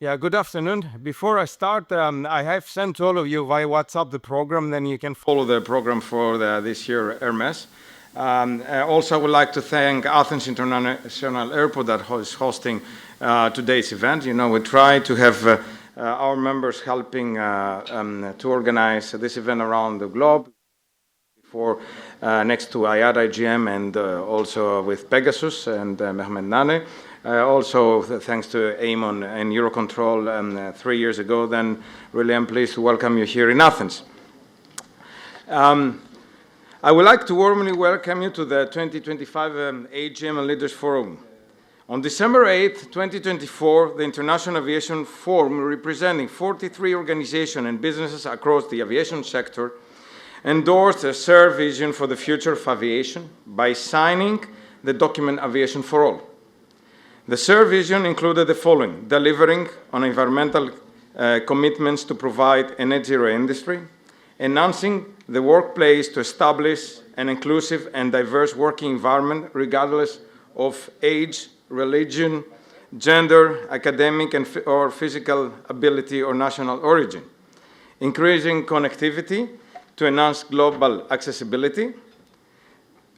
Yeah, good afternoon. Before I start, I have sent to all of you via WhatsApp the program, then you can follow the program for this year, Hermes. Also, I would like to thank Athens International Airport that is hosting today's event. You know, we try to have our members helping to organize this event around the globe for next to IATA IGM and also with Pegasus and Mehmet Nane. Also, thanks to Amon and Eurocontrol 3 years ago, then really I'm pleased to welcome you here in Athens. I would like to warmly welcome you to the 2025 AGM and Leaders Forum. On December 8, 2024, the International Aviation Forum, representing 43 organizations and businesses across the aviation sector, endorsed a shared vision for the future of aviation by signing the document Aviation for All. The shared vision included the following: delivering on environmental commitments to provide a net zero industry, enhancing the workplace to establish an inclusive and diverse working environment regardless of age, religion, gender, academic or physical ability or national origin, increasing connectivity to enhance global accessibility,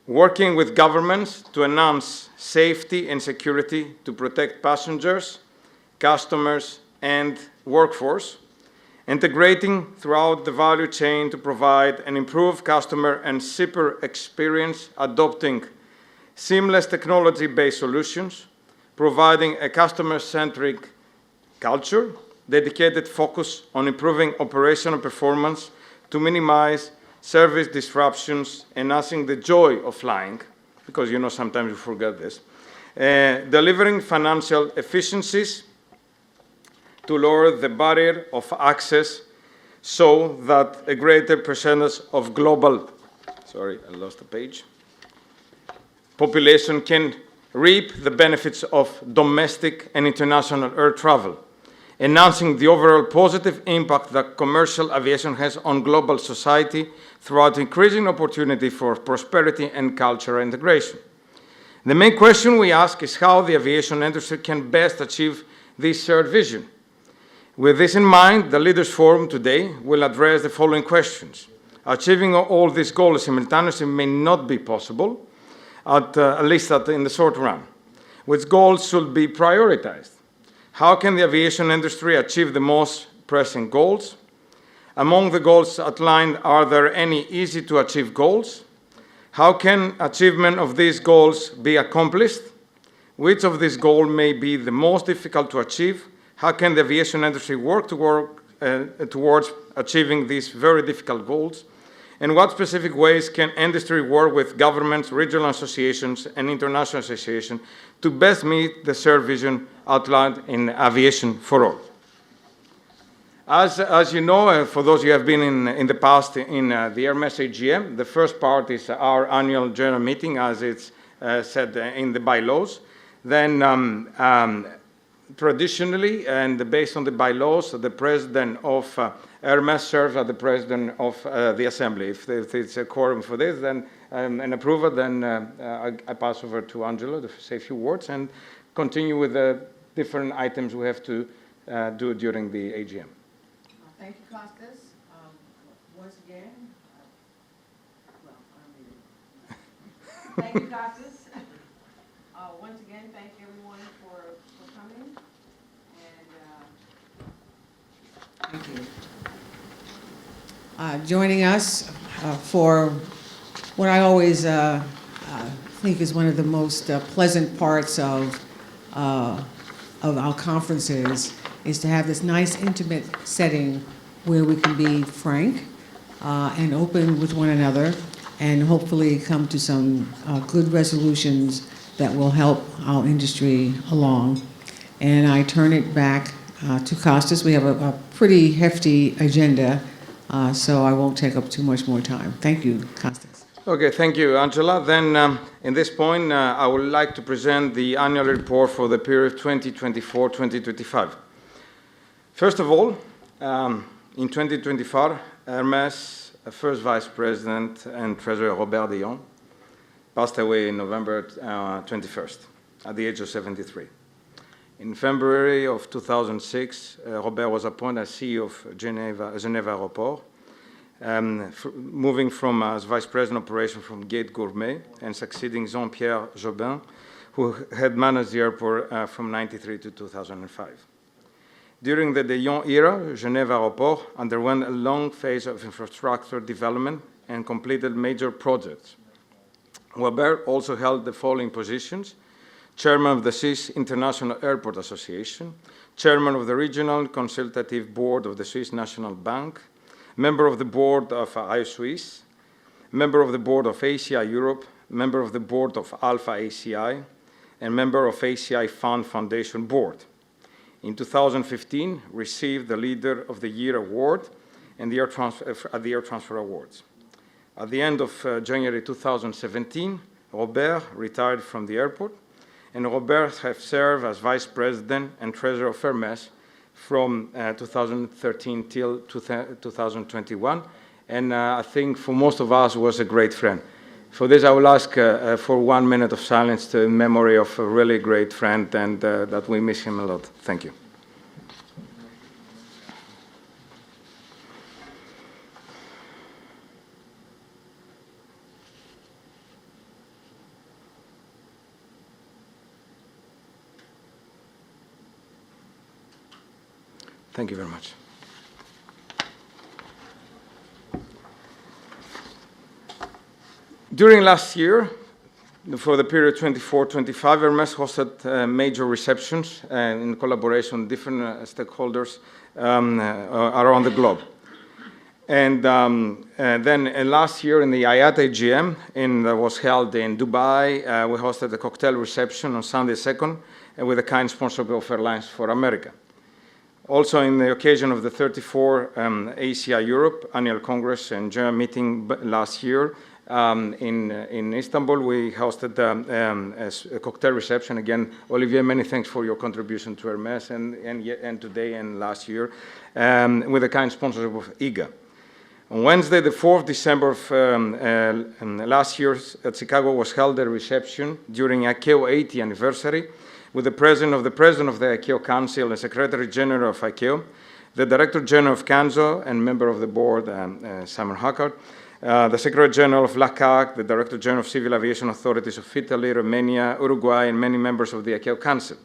working with governments to enhance safety and security to protect passengers, customers, and workforce, integrating throughout the value chain to provide an improved customer and shipper experience, adopting seamless technology-based solutions, providing a customer-centric culture, dedicated focus on improving operational performance to minimize service disruptions, enhancing the joy of flying, because you know sometimes you forget this, delivering financial efficiencies to lower the barrier of access so that a greater percentage of global, population can reap the benefits of domestic and international air travel, enhancing the overall positive impact that commercial aviation has on global society throughout increasing opportunity for prosperity and cultural integration. The main question we ask is how the aviation industry can best achieve this shared vision. With this in mind, the Leaders Forum today will address the following questions. Achieving all these goals simultaneously may not be possible, at least in the short run. Which goals should be prioritized? How can the aviation industry achieve the most pressing goals? Among the goals outlined, are there any easy-to-achieve goals? How can achievement of these goals be accomplished? Which of these goals may be the most difficult to achieve? How can the aviation industry work towards achieving these very difficult goals? And what specific ways can industry work with governments, regional associations, and international associations to best meet the shared vision outlined in Aviation for All? As you know, for those who have been in the past in the Hermes AGM, the first part is our annual general meeting, as it's said in the bylaws. Then traditionally, and based on the bylaws, the president of Hermes serves as the president of the assembly. If it's a quorum for this, then an approval, then I pass over to Angela to say a few words and continue with the different items we have to do during the AGM. Thank you, Costas. Once again, thank you, Costas. Once again, thank everyone for coming. And thank you. Joining us for what I always think is one of the most pleasant parts of our conferences is to have this nice intimate setting where we can be frank and open with one another and hopefully come to some good resolutions that will help our industry along. And I turn it back to Costas. We have a pretty hefty agenda, so I won't take up too much more time. Thank you, Costas. Okay, thank you, Angela. Then, in this point, I would like to present the annual report for the period 2024-2025. First of all, in 2024, Hermes, first Vice President and Treasurer Robert Dion, passed away in November 21st at the age of 73. In February of 2006, Robert was appointed as CEO of Geneva Aéroport, moving from as Vice President Operation from Gate Gourmet and succeeding Jean-Pierre Jobin, who had managed the airport from 1993 to 2005. During the De Jong era, Geneva Aéroport underwent a long phase of infrastructure development and completed major projects. Robert also held the following positions: Chairman of the Swiss International Airport Association, Chairman of the Regional Consultative Board of the Swiss National Bank, Member of the Board of IOSwiss, Member of the Board of ACI Europe, Member of the Board of Alpha ACI, and Member of ACI Fund Foundation Board. In 2015, received the Leader of the Year Award and the at the Air Transfer Awards. At the end of January 2017, Robert retired from the airport, and Robert has served as Vice President and Treasurer of Hermes from 2013 till 2021, and I think for most of us was a great friend. For this, I will ask for 1 minute of silence in memory of a really great friend, and that we miss him a lot. Thank you. Thank you very much. During last year, for the period 24-25, Hermes hosted major receptions in collaboration with different stakeholders around the globe. And then last year in the IATA AGM that was held in Dubai, we hosted a cocktail reception on Sunday 2nd with a kind sponsorship of Airlines for America. Also, in the occasion of the 34 ACI Europe Annual Congress and General Meeting last year in Istanbul, we hosted a cocktail reception. Again, Olivier, many thanks for your contribution to Hermes and today and last year, with a kind sponsorship of IGA. On Wednesday, the 4th December of last year at Chicago was held a reception during ICAO 80th anniversary, with the President of the ICAO Council and Secretary General of ICAO, the Director General of CANSO and Member of the Board, Simon Hackard, the Secretary General of LACAC, the Director General of Civil Aviation Authorities of Italy, Romania, Uruguay, and many members of the ICAO Council.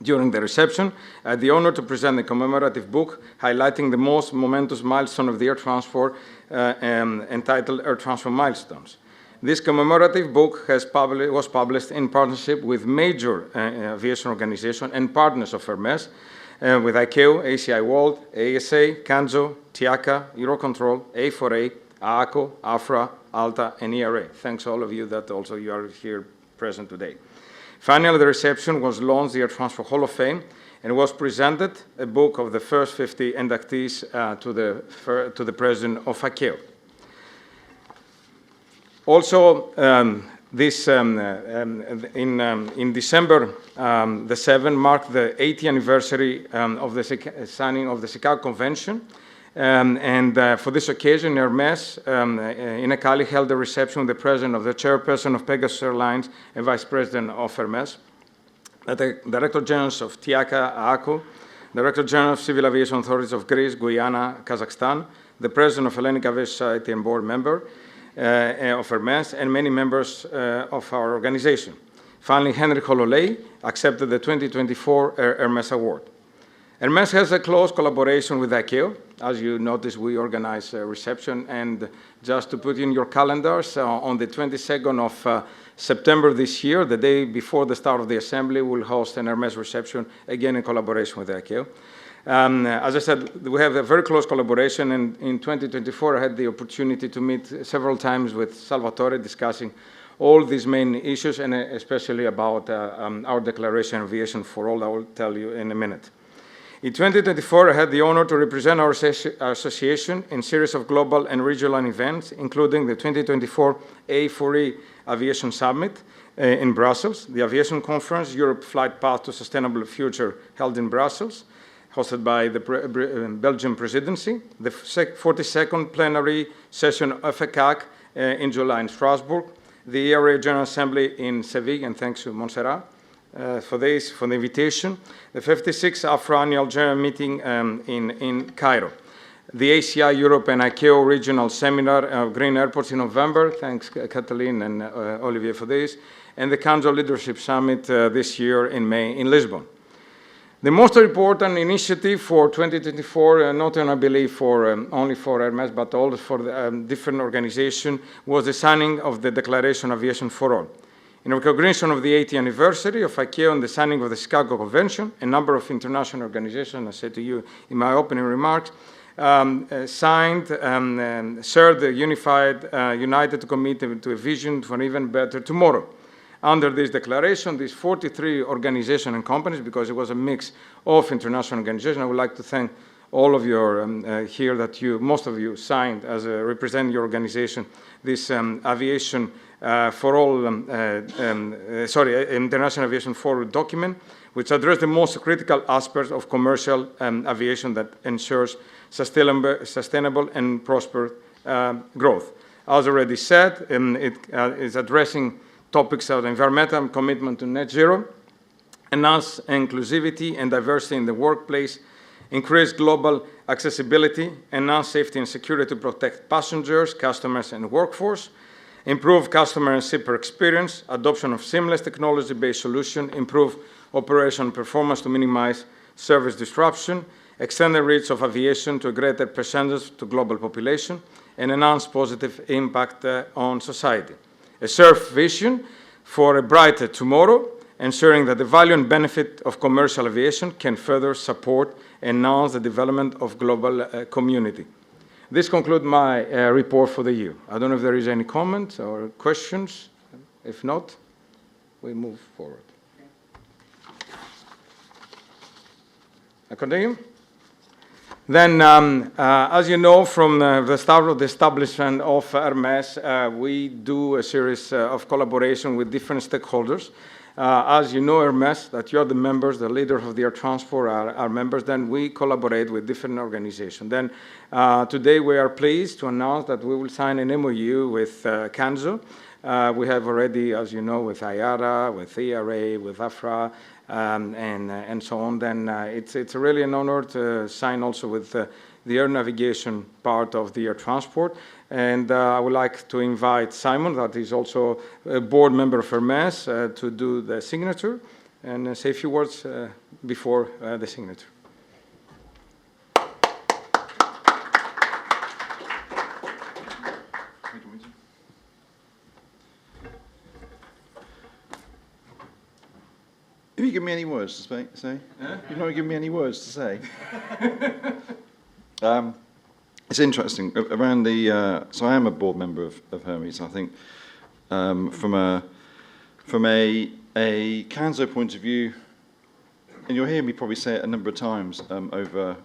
During the reception, I had the honor to present a commemorative book highlighting the most momentous milestone of the air transport entitled Air Transfer Milestones. This commemorative book was published in partnership with major aviation organizations and partners of Hermes, with ICAO, ACI World, ASA, CANSO, TIACA, Eurocontrol, A4A, AACO, AFRA, ALTA, and ERA. Thanks all of you that also you are here present today. Finally, the reception was launched the Air Transfer Hall of Fame, and was presented a book of the first 50 inductees to the President of ICAO. Also, in December the 7th marked the 80th anniversary of the signing of the Chicago Convention. For this occasion, Hermes in Icali held a reception with the President of the Chairperson of Pegasus Airlines and Vice President of Hermes, the Director Generals of TIACA, AACO, Director General of Civil Aviation Authorities of Greece, Guyana, Kazakhstan, the President of Hellenic Aviation Society and Board Member of Hermes, and many members of our organization. Finally, Henry Hololei accepted the 2024 Hermes Award. Hermes has a close collaboration with ICAO. As you notice, we organize a reception, and just to put in your calendars, on the 22nd of September this year, the day before the start of the assembly, we'll host an Hermes reception, again in collaboration with ICAO. As I said, we have a very close collaboration, and in 2024, I had the opportunity to meet several times with Salvatore, discussing all these main issues, and especially about our declaration of aviation for all. I will tell you in a minute. In 2024, I had the honor to represent our association in a series of global and regional events, including the 2024 A4E Aviation Summit in Brussels, the Aviation Conference, Europe Flight Path to Sustainable Future, held in Brussels, hosted by the Belgian presidency, the 42nd plenary session of ECAC in July in Strasbourg, the ERA General Assembly in Seville, and thanks to Montserrat, for the invitation. The 56th Afro-Annual General Meeting in Cairo. The ACI Europe and ICAO Regional Seminar of Green Airports in November. Thanks, Kathleen and Olivier, for this. And the Council Leadership Summit this year in May in Lisbon. The most important initiative for 2024, not only I believe only for Hermes, but also for the different organizations, was the signing of the Declaration of Aviation for All. In recognition of the 80th anniversary of ICAO and the signing of the Chicago Convention, a number of international organizations, I said to you in my opening remarks, signed and shared the united commitment to a vision for an even better tomorrow. Under this declaration, these 43 organizations and companies, because it was a mix of international organizations, I would like to thank all of you here that most of you signed as representing your organization, this Aviation for All, International Aviation Forum document, which addressed the most critical aspects of commercial aviation that ensures sustainable and prosperous growth. As already said, it is addressing topics of environmental commitment to net zero, enhance inclusivity and diversity in the workplace, increase global accessibility, enhance safety and security to protect passengers, customers, and workforce, improve customer and shipper experience, adoption of seamless technology-based solutions, improve operation performance to minimize service disruption, extend the reach of aviation to a greater percentage to global population, and enhance positive impact on society. A shared vision for a brighter tomorrow, ensuring that the value and benefit of commercial aviation can further support and enhance the development of global community. This concludes my report for the year. I don't know if there is any comment or questions. If not, we move forward. I continue? Then, as you know, from the start of the establishment of Hermes, we do a series of collaboration with different stakeholders. As you know, Hermes, that you're the members, the leaders of the air transport are members, then we collaborate with different organizations. Then today we are pleased to announce that we will sign an MOU with CANSO. We have already, as you know, with IATA, with ERA, with AFRA, and so on. Then it's really an honor to sign also with the air navigation part of the air transport. And I would like to invite Simon, that is also a board member of Hermes, to do the signature and say a few words before the signature. Have you given me any words to say? You've not given me any words to say. It's interesting around the. So I am a board member of Hermes. I think from a CANSO point of view, and you'll hear me probably say it a number of times over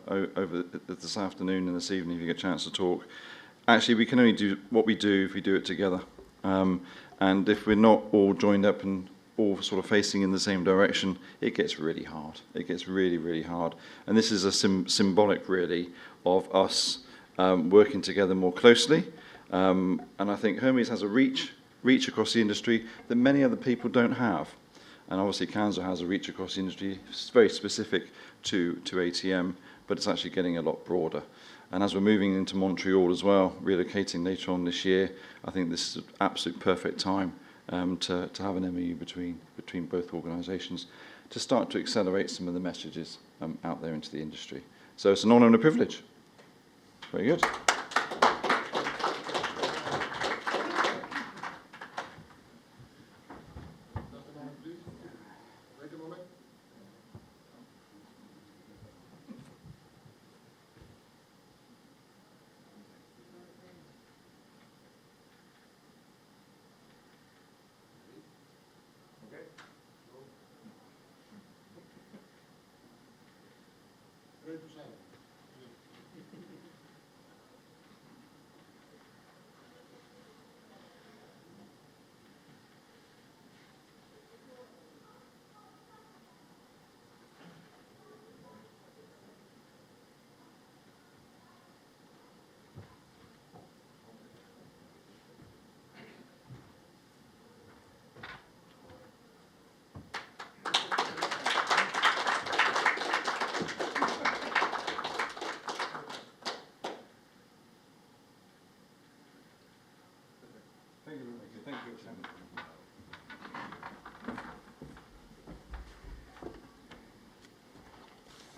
this afternoon and this evening if you get a chance to talk. Actually, we can only do what we do if we do it together, and if we're not all joined up and all sort of facing in the same direction, it gets really hard. It gets really, really hard. And this is a symbolic, really, of us working together more closely. And I think Hermes has a reach across the industry that many other people don't have. And obviously, CANSO has a reach across the industry. It's very specific to ATM, but it's actually getting a lot broader. And as we're moving into Montreal as well, relocating later on this year, I think this is an absolute perfect time to have an MOU between both organisations to start to accelerate some of the messages out there into the industry. So it's an honour and a privilege. Very good.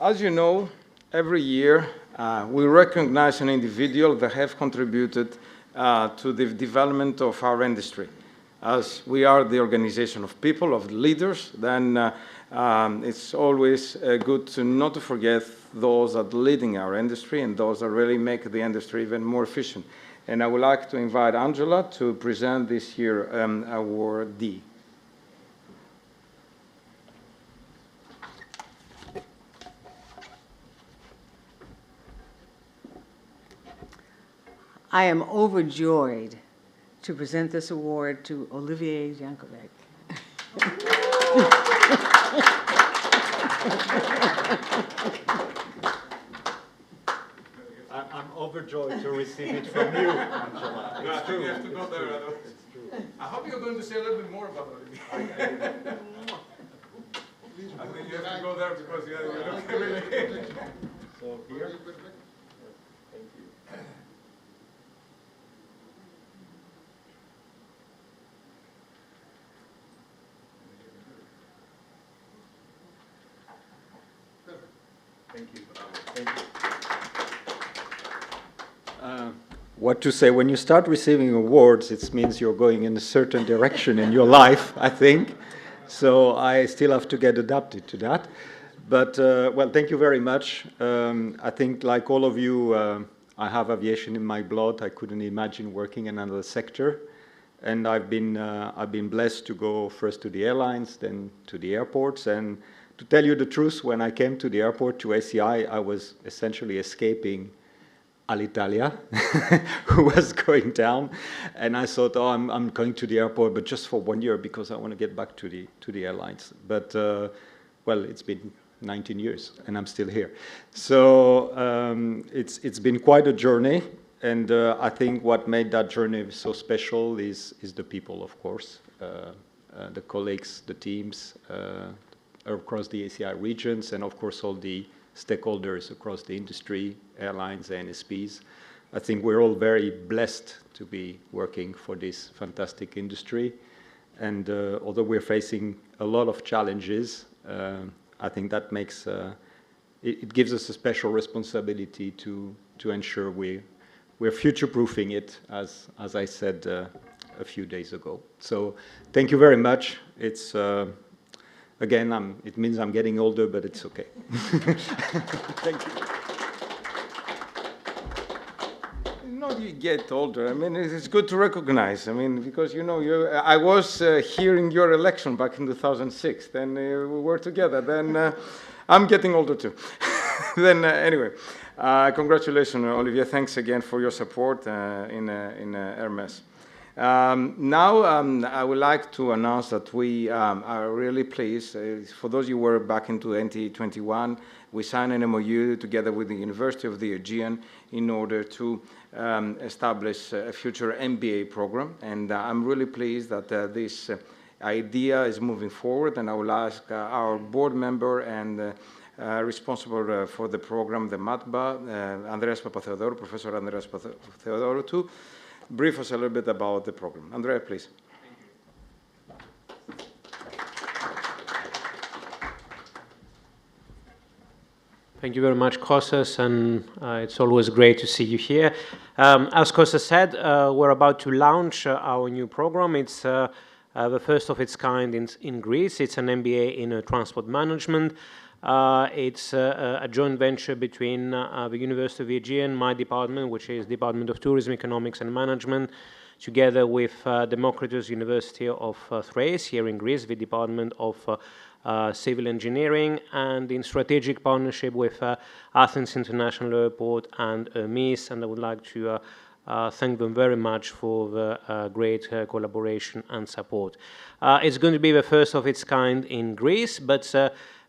As you know, every year we recognize an individual that have contributed to the development of our industry. As we are the organization of people, of leaders, then it's always good to not to forget those that are leading our industry and those that really make the industry even more efficient. And I would like to invite Angela to present this year awardee. I am overjoyed to present this award to Olivier Jankovic. I'm overjoyed to receive it from you, Angela. It's true. You have to go there. It's true. I hope you're going to say a little bit more about Olivier. I think you have to go there because you're looking really. So here. Thank you. Thank you. What to say? When you start receiving awards, it means you're going in a certain direction in your life, I think. So I still have to get adapted to that. But, well, thank you very much. I think, like all of you, I have aviation in my blood. I couldn't imagine working in another sector. And I've been blessed to go first to the airlines, then to the airports. And to tell you the truth, when I came to the airport, to ACI, I was essentially escaping Alitalia, who was going down. And I thought, oh, I'm going to the airport, but just for 1 year because I want to get back to the airlines. But, well, it's been 19 years, and I'm still here. So it's been quite a journey. And I think what made that journey so special is the people, of course, the colleagues, the teams, across the ACI regions, and of course all the stakeholders across the industry, airlines, NSPs. I think we're all very blessed to be working for this fantastic industry. And although we're facing a lot of challenges, I think that makes, it gives us a special responsibility to ensure we're future-proofing it, as I said a few days ago. So thank you very much. It's again, it means I'm getting older, but it's okay. Thank you. Not you get older. I mean, it's good to recognize. I mean, because you know, I was here in your election back in 2006. Then we were together. Then I'm getting older too. Then anyway, congratulations, Olivier. Thanks again for your support in Hermes. Now, I would like to announce that we are really pleased. For those you were back in 2021, we signed an MOU together with the University of the Aegean in order to establish a future MBA program. And I'm really pleased that this idea is moving forward. And I will ask our board member and responsible for the program, the MATBA, Andreas Papatheodorou, Professor Andreas Papatheodorou, to brief us a little bit about the program. Andrea, please. Thank you very much, Kostas, and it's always great to see you here. As Kostas said, we're about to launch our new program. It's the first of its kind in Greece. It's an MBA in transport management. It's a joint venture between the University of the Aegean, my department, which is Department of Tourism, Economics and Management, together with Democritus University of Thrace here in Greece, the Department of Civil Engineering, and in strategic partnership with Athens International Airport and Hermes. And I would like to thank them very much for the great collaboration and support. It's going to be the first of its kind in Greece, but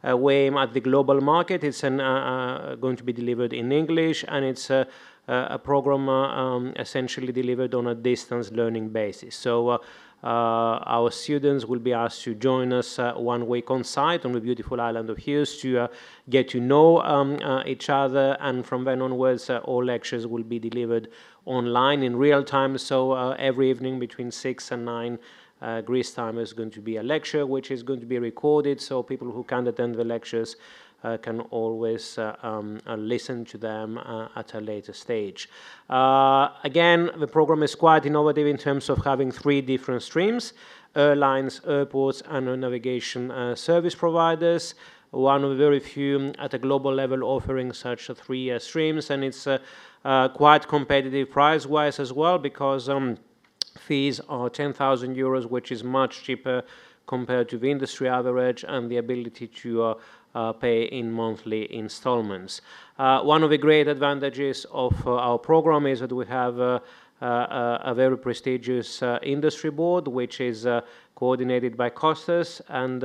we aim at the global market. It's going to be delivered in English, and it's a program essentially delivered on a distance learning basis. So our students will be asked to join us 1 week on site on the beautiful island of Hughes to get to know each other, and from then onwards all lectures will be delivered online in real time, so every evening between 6 and 9 Greece time is going to be a lecture which is going to be recorded, so people who can't attend the lectures can always listen to them at a later stage. Again, the program is quite innovative in terms of having 3 different streams: airlines, airports, and navigation service providers. One of the very few at a global level offering such 3 streams, and it's quite competitive price-wise as well, because fees are 10,000 euros, which is much cheaper compared to the industry average, and the ability to pay in monthly installments. One of the great advantages of our program is that we have a very prestigious industry board, which is coordinated by Costas, and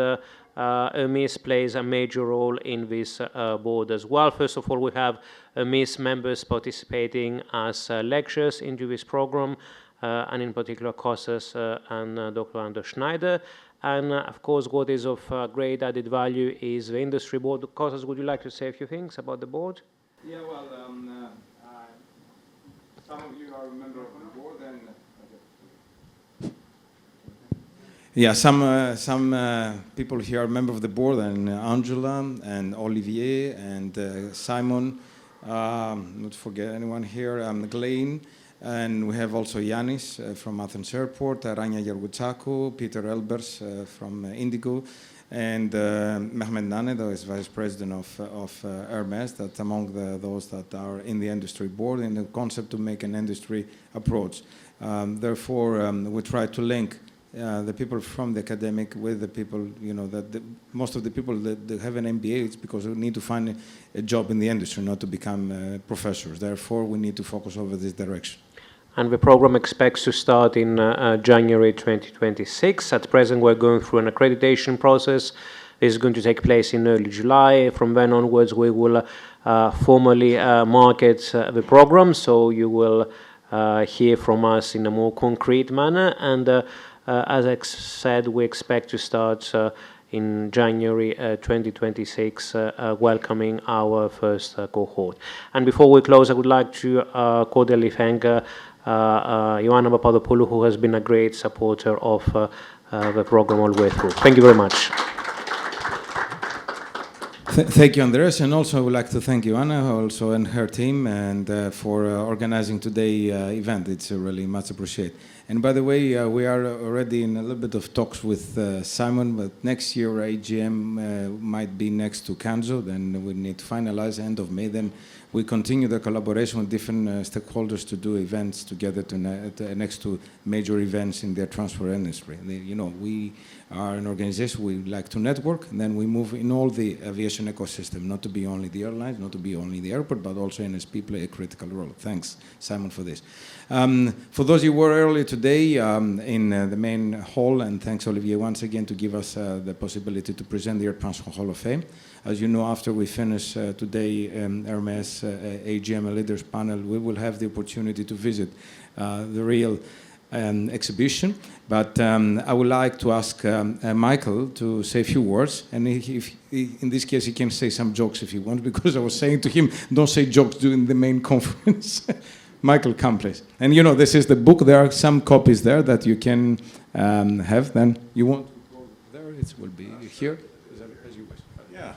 Hermes plays a major role in this board as well. First of all, we have Hermes members participating as lecturers into this program, and in particular Costas and Dr. Anders Schneider. And of course, what is of great added value is the industry board. Costas, would you like to say a few things about the board? Yeah, well, some of you are a member of the board, and yeah, some people here are members of the board, and Angela and Olivier and Simon. Not forget anyone here. Glenn. And we have also Yanis from Athens Airport, Rania Yergutsakou, Peter Elbers from Indigo, and Mehmet Nane, who is Vice President of Hermes, that's among those that are in the industry board, in the concept to make an industry approach. Therefore, we try to link the people from the academic with the people, most of the people that have an MBA, it's because we need to find a job in the industry, not to become professors. Therefore, we need to focus over this direction. And the program expects to start in January 2026. At present, we're going through an accreditation process. This is going to take place in early July. From then onwards, we will formally market the program, so you will hear from us in a more concrete manner. And as I said, we expect to start in January 2026, welcoming our first cohort. And before we close, I would like to cordially thank Ioanna Papadopoulou, who has been a great supporter of the program all the way through. Thank you very much. Thank you, Andreas, and also I would like to thank Ioanna also and her team and for organizing today's event. It's really much appreciated. And by the way, we are already in a little bit of talks with Simon, but next year AGM might be next to Kanzo, then we need to finalize end of May. Then we continue the collaboration with different stakeholders to do events together next to major events in the transport industry. We are an organization, we like to network, and then we move in all the aviation ecosystem, not to be only the airlines, not to be only the airport, but also NSP play a critical role. Thanks, Simon, for this. For those who were earlier today in the main hall, and thanks, Olivier, once again to give us the possibility to present the Air Transport Hall of Fame. As you know, after we finish today Hermes AGM Leaders Panel, we will have the opportunity to visit the real exhibition. But I would like to ask Michael to say a few words, and if in this case he can say some jokes if he wants, because I was saying to him, don't say jokes during the main conference. Michael, come please. And this is the book. There are some copies there that you can have. Then you want to go there? It will be here. As you wish. Yeah.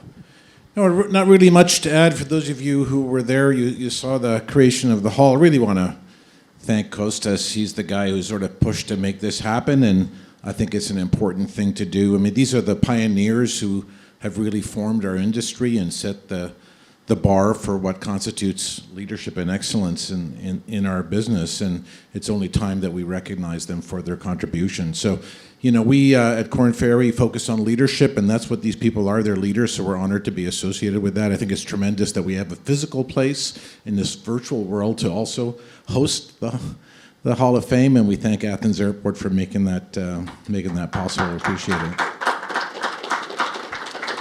No, not really much to add. For those of you who were there, you saw the creation of the hall. I really want to thank Kostas. He's the guy who sort of pushed to make this happen, and I think it's an important thing to do. I mean, these are the pioneers who have really formed our industry and set the bar for what constitutes leadership and excellence in our business, and it's only time that we recognize them for their contribution. So, we at Korn Ferry focus on leadership, and that's what these people are. They're leaders, so we're honored to be associated with that. I think it's tremendous that we have a physical place in this virtual world to also host the Hall of Fame, and we thank Athens Airport for making that possible. Appreciate it.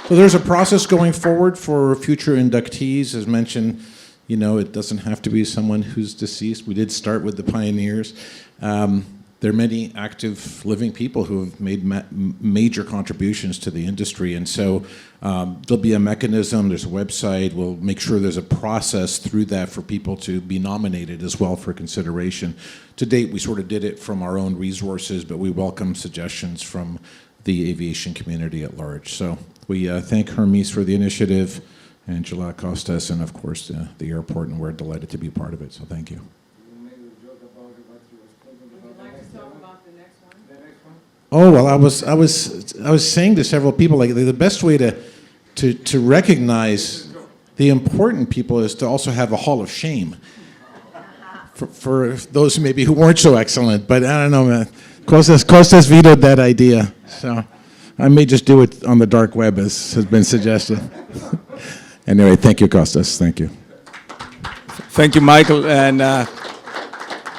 So there's a process going forward for future inductees. As mentioned, it doesn't have to be someone who's deceased. We did start with the pioneers. there are many active living people who have made major contributions to the industry. And so there'll be a mechanism, there's a website, we'll make sure there's a process through that for people to be nominated as well for consideration. To date, we sort of did it from our own resources, but we welcome suggestions from the aviation community at large. So we thank Hermes for the initiative, Angela Costas, and of course the airport, and we're delighted to be part of it, so thank you. Oh, well, I was saying to several people, like, the best way to recognize the important people is to also have a hall of shame for those maybe who weren't so excellent. But I don't know, man. Costas vetoed that idea, so I may just do it on the dark web, as has been suggested. Anyway, thank you, Costas. Thank you. Thank you, Michael. And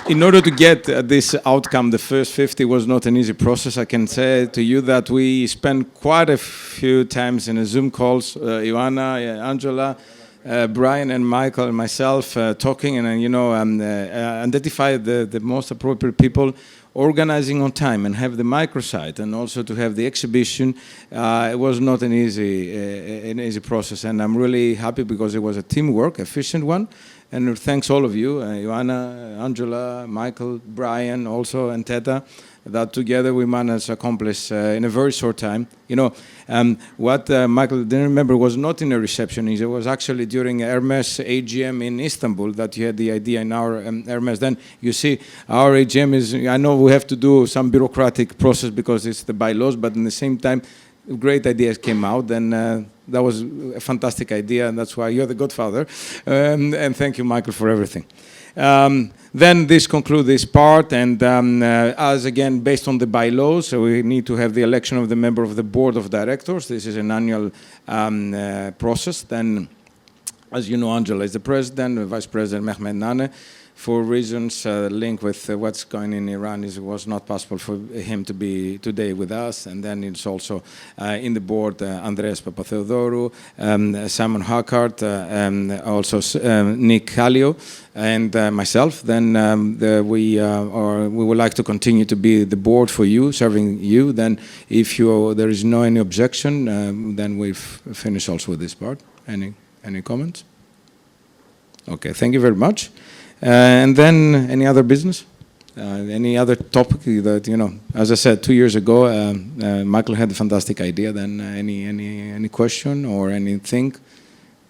in order to get this outcome, the first 50 was not an easy process. I can say to you that we spent quite a few times in a Zoom calls, Ioana, Angela, Brian and Michael and myself talking and, identify the most appropriate people, organizing on time and have the microsite and also to have the exhibition. It was not an easy process, and I'm really happy because it was a teamwork, efficient one. And thanks all of you, Ioana, Angela, Michael, Brian also, and Teta, that together we managed to accomplish in a very short time. What Michael didn't remember was not in a reception. It was actually during Hermes AGM in Istanbul that you had the idea in our Hermes. Then you see our AGM is, I know we have to do some bureaucratic process because it's the bylaws, but in the same time, great ideas came out, and that was a fantastic idea, and that's why you're the godfather. And thank you, Michael, for everything. Then this concludes this part, and as again, based on the bylaws, so we need to have the election of the member of the board of directors. This is an annual process. Then, as you know, Angela is the president, Vice President Mehmet Nane. For reasons linked with what's going in Iran, it was not possible for him to be today with us. And then it's also in the board, Andreas Papatheodorou, Simon Hackart, also Nick Kallio, and myself. Then we would like to continue to be the board for you, serving you. Then if there is no any objection, then we've finished also with this part. Any comments? Okay, thank you very much. And then any other business? Any other topic that, as I said, 2 years ago, Michael had a fantastic idea. Then any question or anything?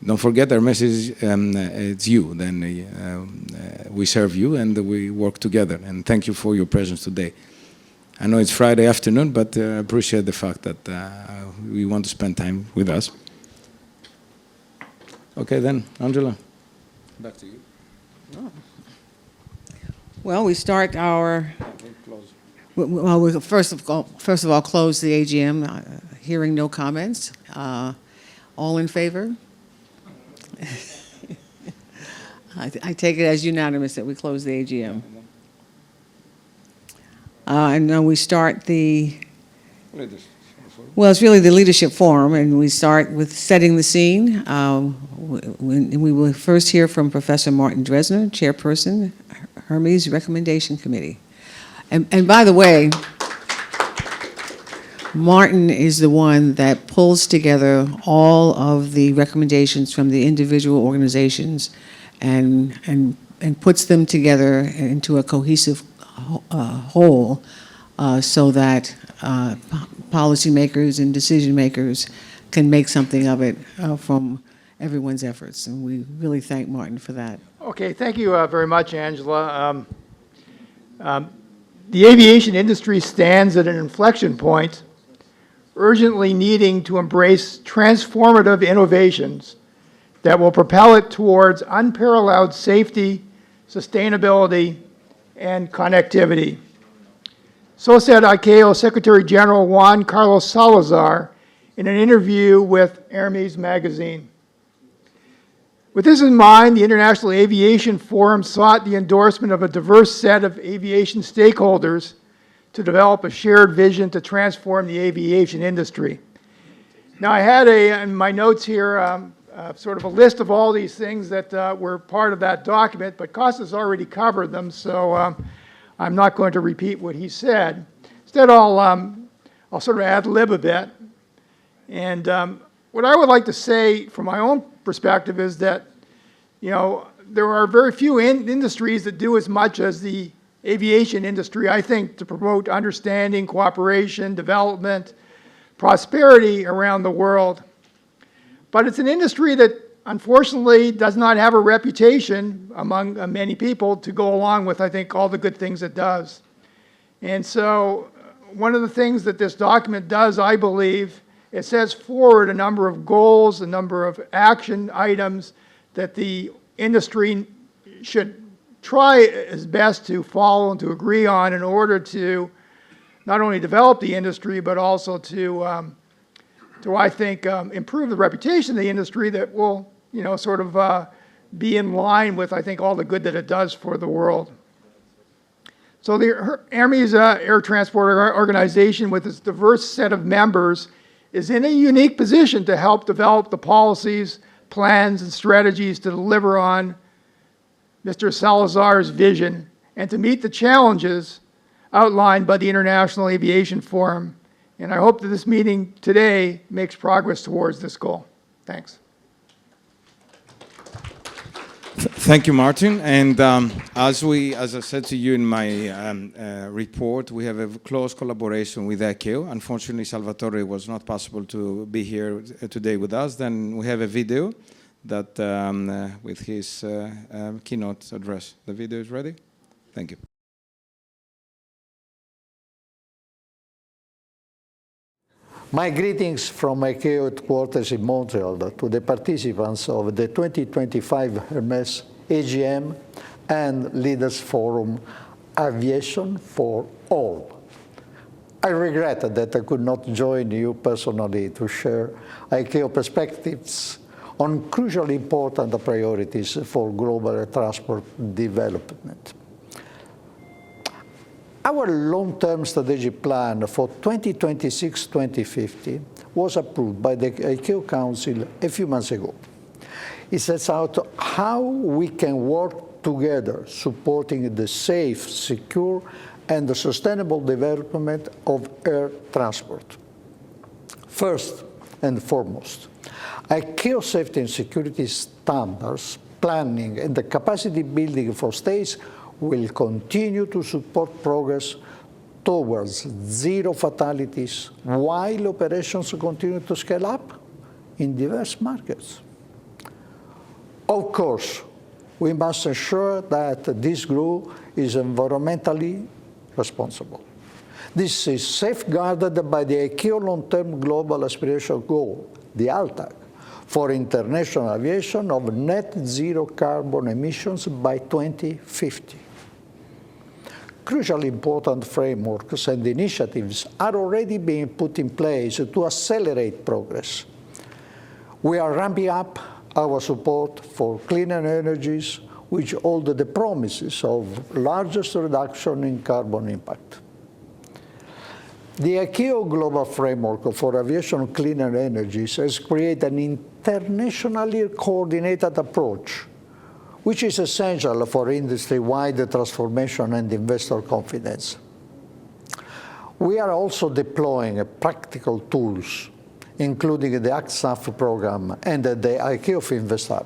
Don't forget our message, it's you. Then we serve you and we work together. And thank you for your presence today. I know it's Friday afternoon, but I appreciate the fact that we want to spend time with us. Okay then, Angela, back to you. Oh. Well, we start our. Well, we first of all close the AGM. Hearing no comments. All in favor? I take it as unanimous that we close the AGM. And then we start the. Well, it's really the leadership forum, and we start with setting the scene. We will first hear from Professor Martin Dresner, Chairperson, Hermes Recommendation Committee. And by the way, Martin is the one that pulls together all of the recommendations from the individual organizations and puts them together into a cohesive whole so that policymakers and decision makers can make something of it from everyone's efforts. And we really thank Martin for that. Okay, thank you very much, Angela. The aviation industry stands at an inflection point, urgently needing to embrace transformative innovations that will propel it towards unparalleled safety, sustainability, and connectivity. So said ICAO Secretary General Juan Carlos Salazar in an interview with Hermes magazine. With this in mind, the International Aviation Forum sought the endorsement of a diverse set of aviation stakeholders to develop a shared vision to transform the aviation industry. Now, I had in my notes here sort of a list of all these things that were part of that document, but Costas already covered them, so I'm not going to repeat what he said. Instead, I'll sort of ad lib a bit. And what I would like to say from my own perspective is that, you know, there are very few industries that do as much as the aviation industry, I think, to promote understanding, cooperation, development, prosperity around the world. But it's an industry that unfortunately does not have a reputation among many people to go along with, I think, all the good things it does. And so one of the things that this document does, I believe, it sets forward a number of goals, a number of action items that the industry should try as best to follow and to agree on in order to not only develop the industry, but also to I think, improve the reputation of the industry that will, you know, sort of be in line with, I think, all the good that it does for the world. So the Hermes Air Transport Organization, with its diverse set of members, is in a unique position to help develop the policies, plans, and strategies to deliver on Mr. Salazar's vision and to meet the challenges outlined by the International Aviation Forum. And I hope that this meeting today makes progress towards this goal. Thanks. Thank you, Martin. And as I said to you in my report, we have a close collaboration with ICAO. Unfortunately, Salvatore was not possible to be here today with us. Then we have a video that with his keynote address. The video is ready? Thank you. My greetings from ICAO headquarters in Montreal to the participants of the 2025 Hermes AGM and Leaders Forum Aviation for All. I regret that I could not join you personally to share ICAO perspectives on crucially important priorities for global transport development. Our long-term strategic plan for 2026-2050 was approved by the ICAO Council a few months ago. It sets out how we can work together supporting the safe, secure, and the sustainable development of air transport. First and foremost, ICAO safety and security standards, planning, and the capacity building for states will continue to support progress towards zero fatalities while operations continue to scale up in diverse markets. Of course, we must ensure that this growth is environmentally responsible. This is safeguarded by the ICAO long-term global aspiration goal, the ALTAC, for international aviation of net zero carbon emissions by 2050. Crucially important frameworks and initiatives are already being put in place to accelerate progress. We are ramping up our support for cleaner energies, which hold the promises of largest reduction in carbon impact. The ICAO Global Framework for Aviation Cleaner Energies has created an internationally coordinated approach, which is essential for industry-wide transformation and investor confidence. We are also deploying practical tools, including the ACSAF program and the ICAO FinvestHub.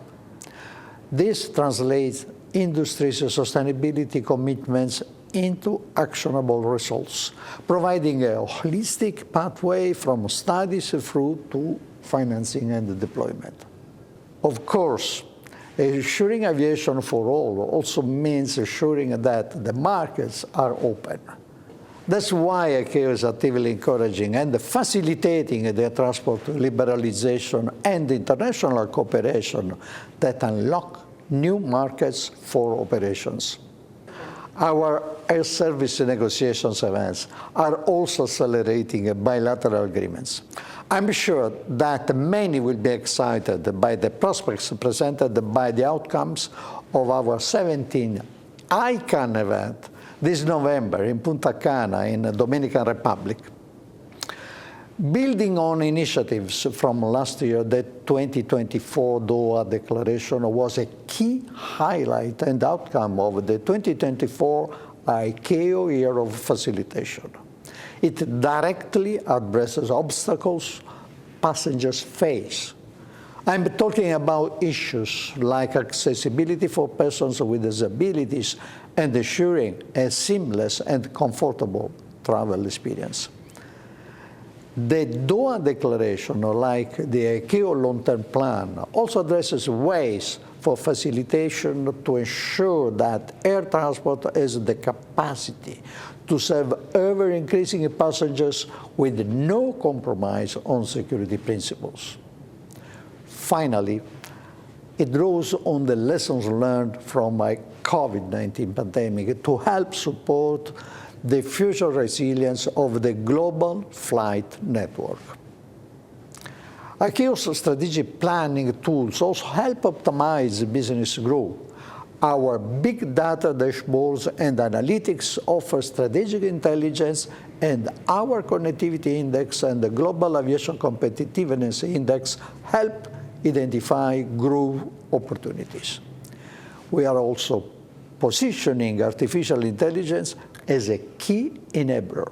This translates industry's sustainability commitments into actionable results, providing a holistic pathway from studies through to financing and deployment. Of course, ensuring aviation for all also means ensuring that the markets are open. That's why ICAO is actively encouraging and facilitating the transport liberalization and international cooperation that unlock new markets for operations. Our air service negotiations events are also accelerating bilateral agreements. I'm sure that many will be excited by the prospects presented by the outcomes of our 17th ICANN event this November in Punta Cana in the Dominican Republic. Building on initiatives from last year, the 2024 Doha Declaration was a key highlight and outcome of the 2024 by ICAO Year of Facilitation. It directly addresses obstacles passengers face. I'm talking about issues like accessibility for persons with disabilities and ensuring a seamless and comfortable travel experience. The Doha Declaration, like the ICAO long-term plan, also addresses ways for facilitation to ensure that air transport has the capacity to serve ever-increasing passengers with no compromise on security principles. Finally, it draws on the lessons learned from the COVID-19 pandemic to help support the future resilience of the global flight network. ICAO's strategic planning tools also help optimize business growth. Our big data dashboards and analytics offer strategic intelligence, and our connectivity index and the Global Aviation Competitiveness Index help identify growth opportunities. We are also positioning artificial intelligence as a key enabler.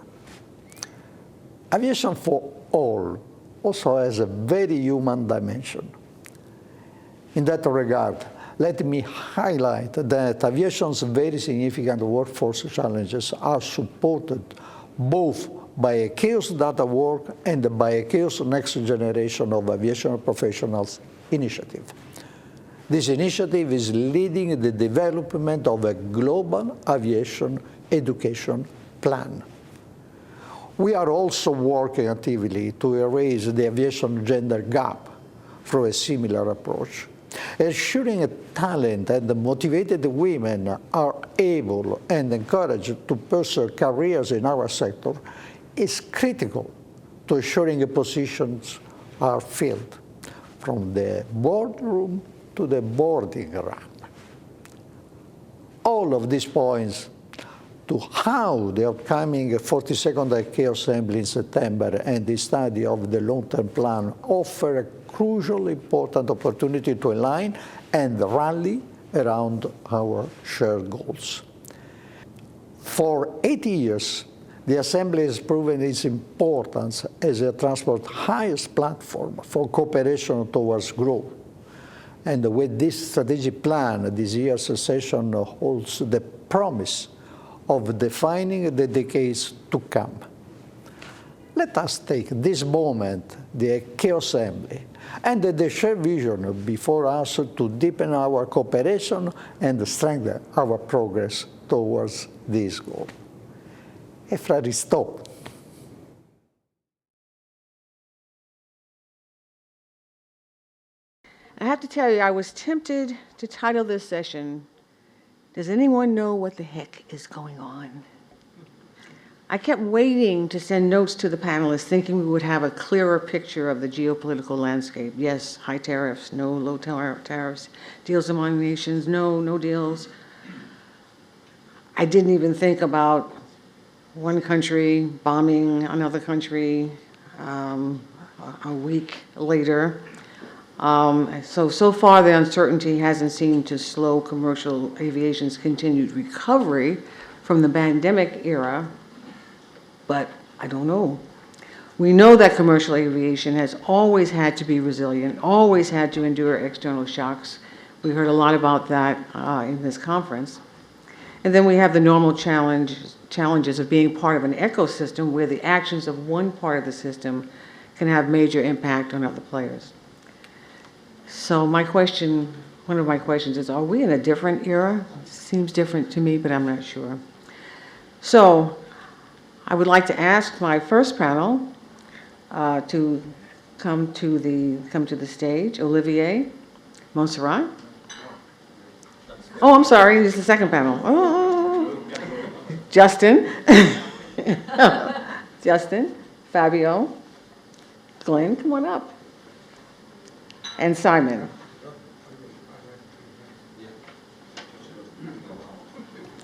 Aviation for All also has a very human dimension. In that regard, let me highlight that aviation's very significant workforce challenges are supported both by ICAO's data work and by ICAO's Next Generation of Aviation Professionals initiative. This initiative is leading the development of a global aviation education plan. We are also working actively to erase the aviation gender gap through a similar approach. Ensuring talent and motivated women are able and encouraged to pursue careers in our sector is critical to ensuring positions are filled from the boardroom to the boarding ramp. All of these points to how the upcoming 42nd ICAO Assembly in September and the study of the long-term plan offer a crucially important opportunity to align and rally around our shared goals. For 80 years, the Assembly has proven its importance as a transport's highest platform for cooperation towards growth. And with this strategic plan, this year's session holds the promise of defining the decades to come. Let us take this moment, the ICAO Assembly, and the shared vision before us to deepen our cooperation and strengthen our progress towards this goal. Ευχαριστώ. I have to tell you, I was tempted to title this session, "Does anyone know what the heck is going on?" I kept waiting to send notes to the panelists, thinking we would have a clearer picture of the geopolitical landscape. Yes, high tariffs, no low tariffs, deals among nations, no deals. I didn't even think about one country bombing another country a week later. So far, the uncertainty hasn't seemed to slow commercial aviation's continued recovery from the pandemic era, but I don't know. We know that commercial aviation has always had to be resilient, always had to endure external shocks. We heard a lot about that in this conference. And then we have the normal challenges of being part of an ecosystem where the actions of one part of the system can have major impact on other players. So my question, one of my questions is, are we in a different era? Seems different to me, but I'm not sure. So I would like to ask my first panel to come to the stage. Olivier, Montserrat. Oh, I'm sorry, this is the second panel. Oh, Justin. Justin, Fabio, Glenn, come on up. And Simon.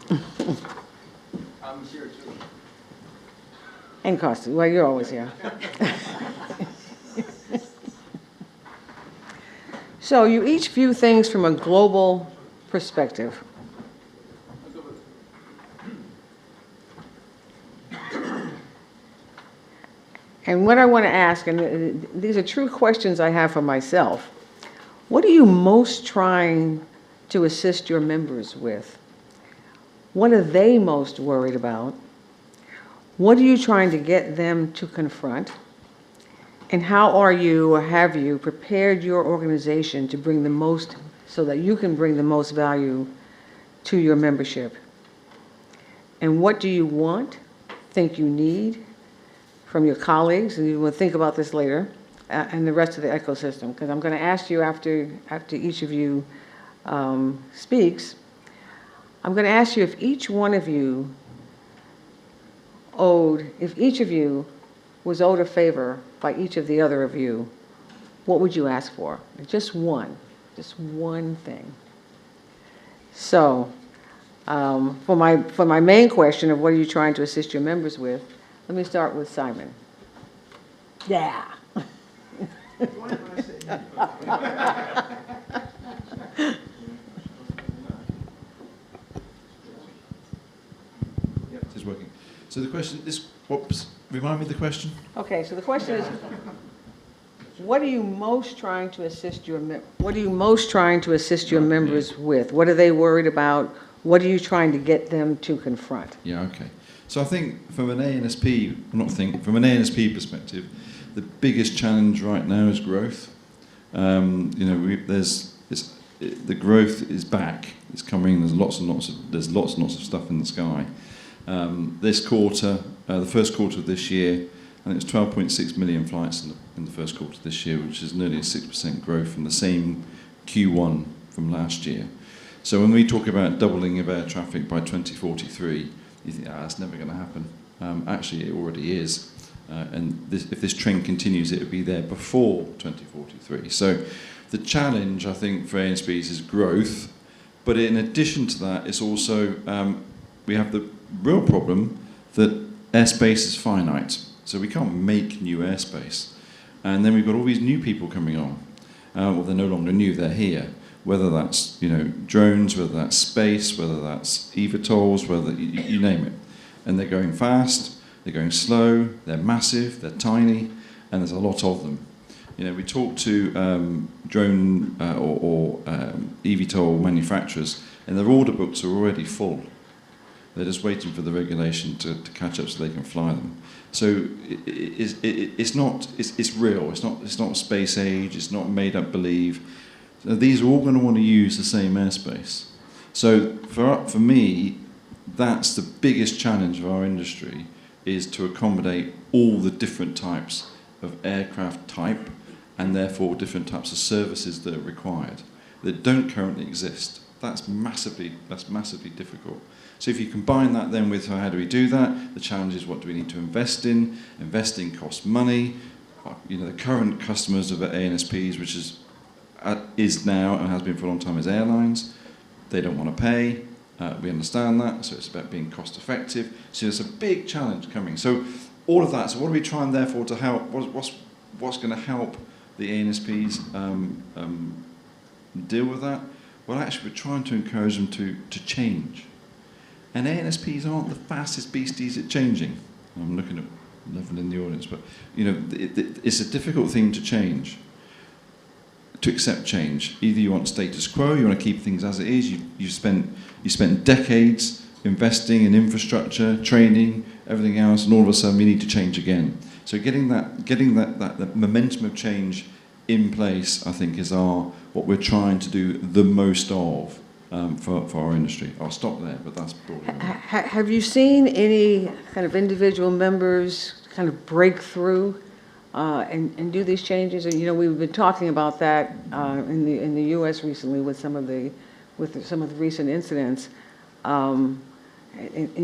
I'm here too. And Costa, well, you're always here. So you each view things from a global perspective. And what I want to ask, and these are true questions I have for myself, what are you most trying to assist your members with? What are they most worried about? What are you trying to get them to confront? And how are you, or have you, prepared your organization to bring the most, so that you can bring the most value to your membership? And what do you want, think you need from your colleagues, and you will think about this later, and the rest of the ecosystem? Because I'm going to ask you after each of you speaks, I'm going to ask you if each one of you if each of you was owed a favor by each of the other of you, what would you ask for? Just one thing. So, for my main question of what are you trying to assist your members with, let me start with Simon. Yeah. It is working. So the question is, remind me the question? Okay, so the question is, what are you most trying to assist your members with? What are they worried about? What are you trying to get them to confront? Yeah, okay. So I think from an ANSP perspective, the biggest challenge right now is growth. The growth is back. It's coming. There's lots and lots of stuff in the sky. This quarter, the first quarter of this year, and it was 12.6 million flights in the first quarter of this year, which is nearly a 6% growth from the same Q1 from last year. So when we talk about doubling of air traffic by 2043, you think, that's never going to happen. Actually, it already is. If this trend continues, it will be there before 2043. So the challenge, I think, for ANSPs is growth. But in addition to that, it's also, we have the real problem that airspace is finite. So we can't make new airspace. And then we've got all these new people coming on. Well, they're no longer new, they're here. Whether that's drones, whether that's space, whether that's eVTOLs, whether you name it. And they're going fast, they're going slow, they're massive, they're tiny, and there's a lot of them. We talk to drone or eVTOL manufacturers, and their order books are already full. They're just waiting for the regulation to catch up so they can fly them. So it's real. It's not space age. It's not made up believe. So these are all going to want to use the same airspace. So for me, that's the biggest challenge of our industry, is to accommodate all the different types of aircraft type, and therefore different types of services that are required that don't currently exist. That's massively difficult. So if you combine that then with how do we do that, the challenge is what do we need to invest in? Investing costs money. The current customers of ANSPs, which is now and has been for a long time, is airlines. They don't want to pay. We understand that, so it's about being cost effective. So there's a big challenge coming. So all of that, so what are we trying therefore to help, what's going to help the ANSPs deal with that? Well, actually we're trying to encourage them to change. And ANSPs aren't the fastest beasties at changing. I'm looking at Neville in the audience, but it's a difficult thing to change, to accept change. Either you want status quo, you want to keep things as it is. You spent decades investing in infrastructure, training, everything else, and all of a sudden we need to change again. So getting that momentum of change in place, I think, is what we're trying to do the most of. For our industry. I'll stop there, but that's broadly. Have you seen any kind of individual members kind of break through and do these changes? We've been talking about that in the U.S. recently with some of the recent incidents. And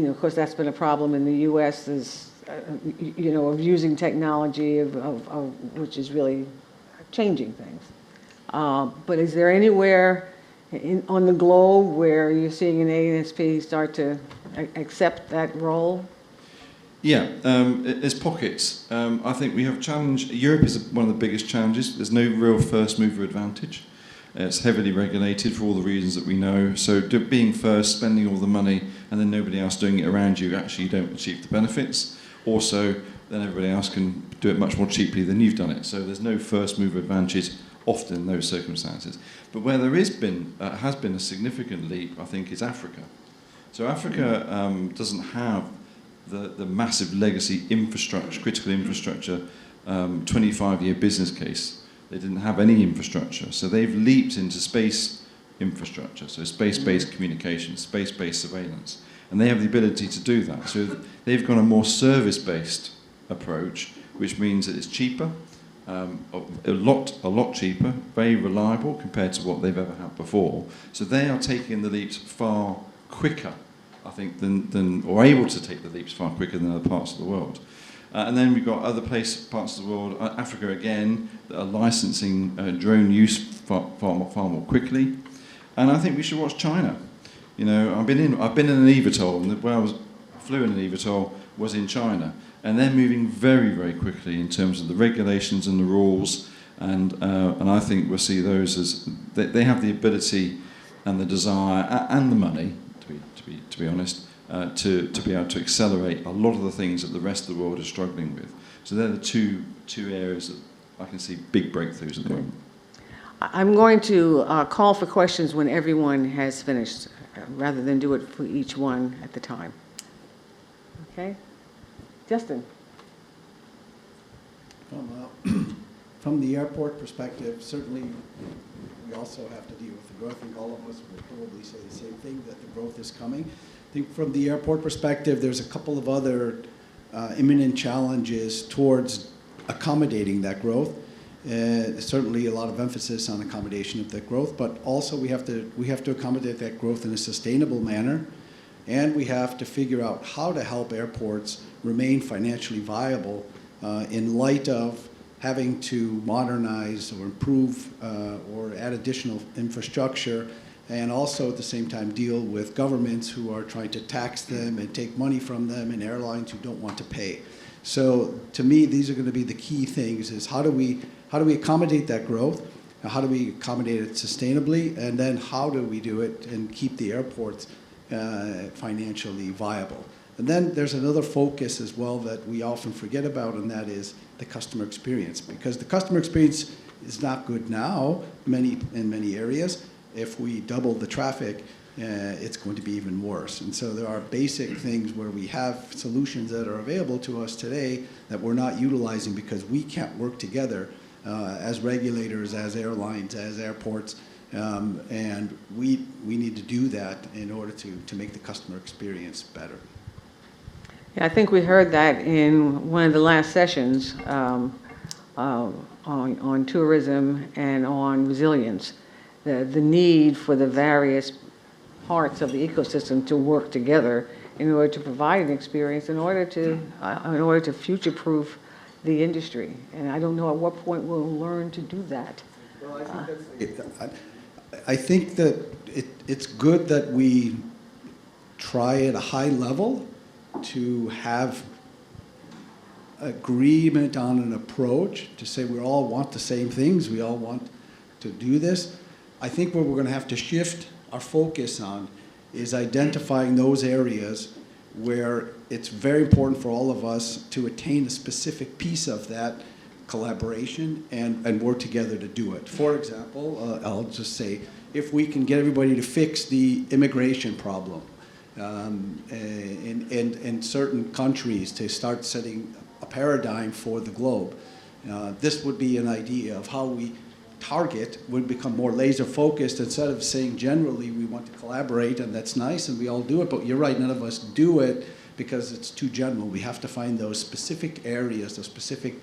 of course, that's been a problem in the U.S. Of using technology which is really changing things. But is there anywhere on the globe where you're seeing an ANSP start to accept that role? Yeah, there's pockets. I think we have a challenge. Europe is one of the biggest challenges. There's no real first mover advantage. It's heavily regulated for all the reasons that we know. So being first, spending all the money, and then nobody else doing it around you, actually you don't achieve the benefits. Also, then everybody else can do it much more cheaply than you've done it. So there's no first mover advantage often in those circumstances. But where there has been a significant leap, I think, is Africa. So Africa doesn't have the massive legacy infrastructure, critical infrastructure, 25-year business case. They didn't have any infrastructure. So they've leaped into space infrastructure, so space-based communication, space-based surveillance. And they have the ability to do that. So they've got a more service-based approach, which means that it's cheaper, a lot cheaper, very reliable compared to what they've ever had before. So they are taking the leaps far quicker, I think, or able to take the leaps far quicker than other parts of the world. And then we've got other parts of the world, Africa again, that are licensing drone use far more quickly. And I think we should watch China. You know, I've been in an eVTOL, and where I flew in an eVTOL was in China, and they're moving very, very quickly in terms of the regulations and the rules. And I think we'll see those as they have the ability and the desire and the money, to be honest, to be able to accelerate a lot of the things that the rest of the world is struggling with. So they're the two areas that I can see big breakthroughs at the moment. I'm going to call for questions when everyone has finished, rather than do it for each one at the time. Okay? Justin? From the airport perspective, certainly we also have to deal with the growth. I think all of us will probably say the same thing, that the growth is coming. I think from the airport perspective, there's a couple of other imminent challenges towards accommodating that growth. Certainly a lot of emphasis on accommodation of that growth, but also we have to accommodate that growth in a sustainable manner, and we have to figure out how to help airports remain financially viable in light of having to modernize or improve or add additional infrastructure, and also at the same time deal with governments who are trying to tax them and take money from them, and airlines who don't want to pay. So to me, these are going to be the key things: is how do we accommodate that growth? How do we accommodate it sustainably? And then how do we do it and keep the airports financially viable? And then there's another focus as well that we often forget about, and that is the customer experience. Because the customer experience is not good now in many areas. If we double the traffic, it's going to be even worse. And so there are basic things where we have solutions that are available to us today that we're not utilizing because we can't work together as regulators, as airlines, as airports, and we need to do that in order to make the customer experience better. Yeah, I think we heard that in one of the last sessions on tourism and on resilience, the need for the various parts of the ecosystem to work together in order to provide an experience, in order to future-proof the industry. And I don't know at what point we'll learn to do that. Well, I think that it's good that we try at a high level to have agreement on an approach, to say we all want the same things, we all want to do this. I think what we're going to have to shift our focus on is identifying those areas where it's very important for all of us to attain a specific piece of that collaboration and work together to do it. For example, I'll just say, if we can get everybody to fix the immigration problem in certain countries, to start setting a paradigm for the globe, this would be an idea of how we target would become more laser focused. Instead of saying generally we want to collaborate and that's nice and we all do it, but you're right, none of us do it because it's too general. We have to find those specific areas, those specific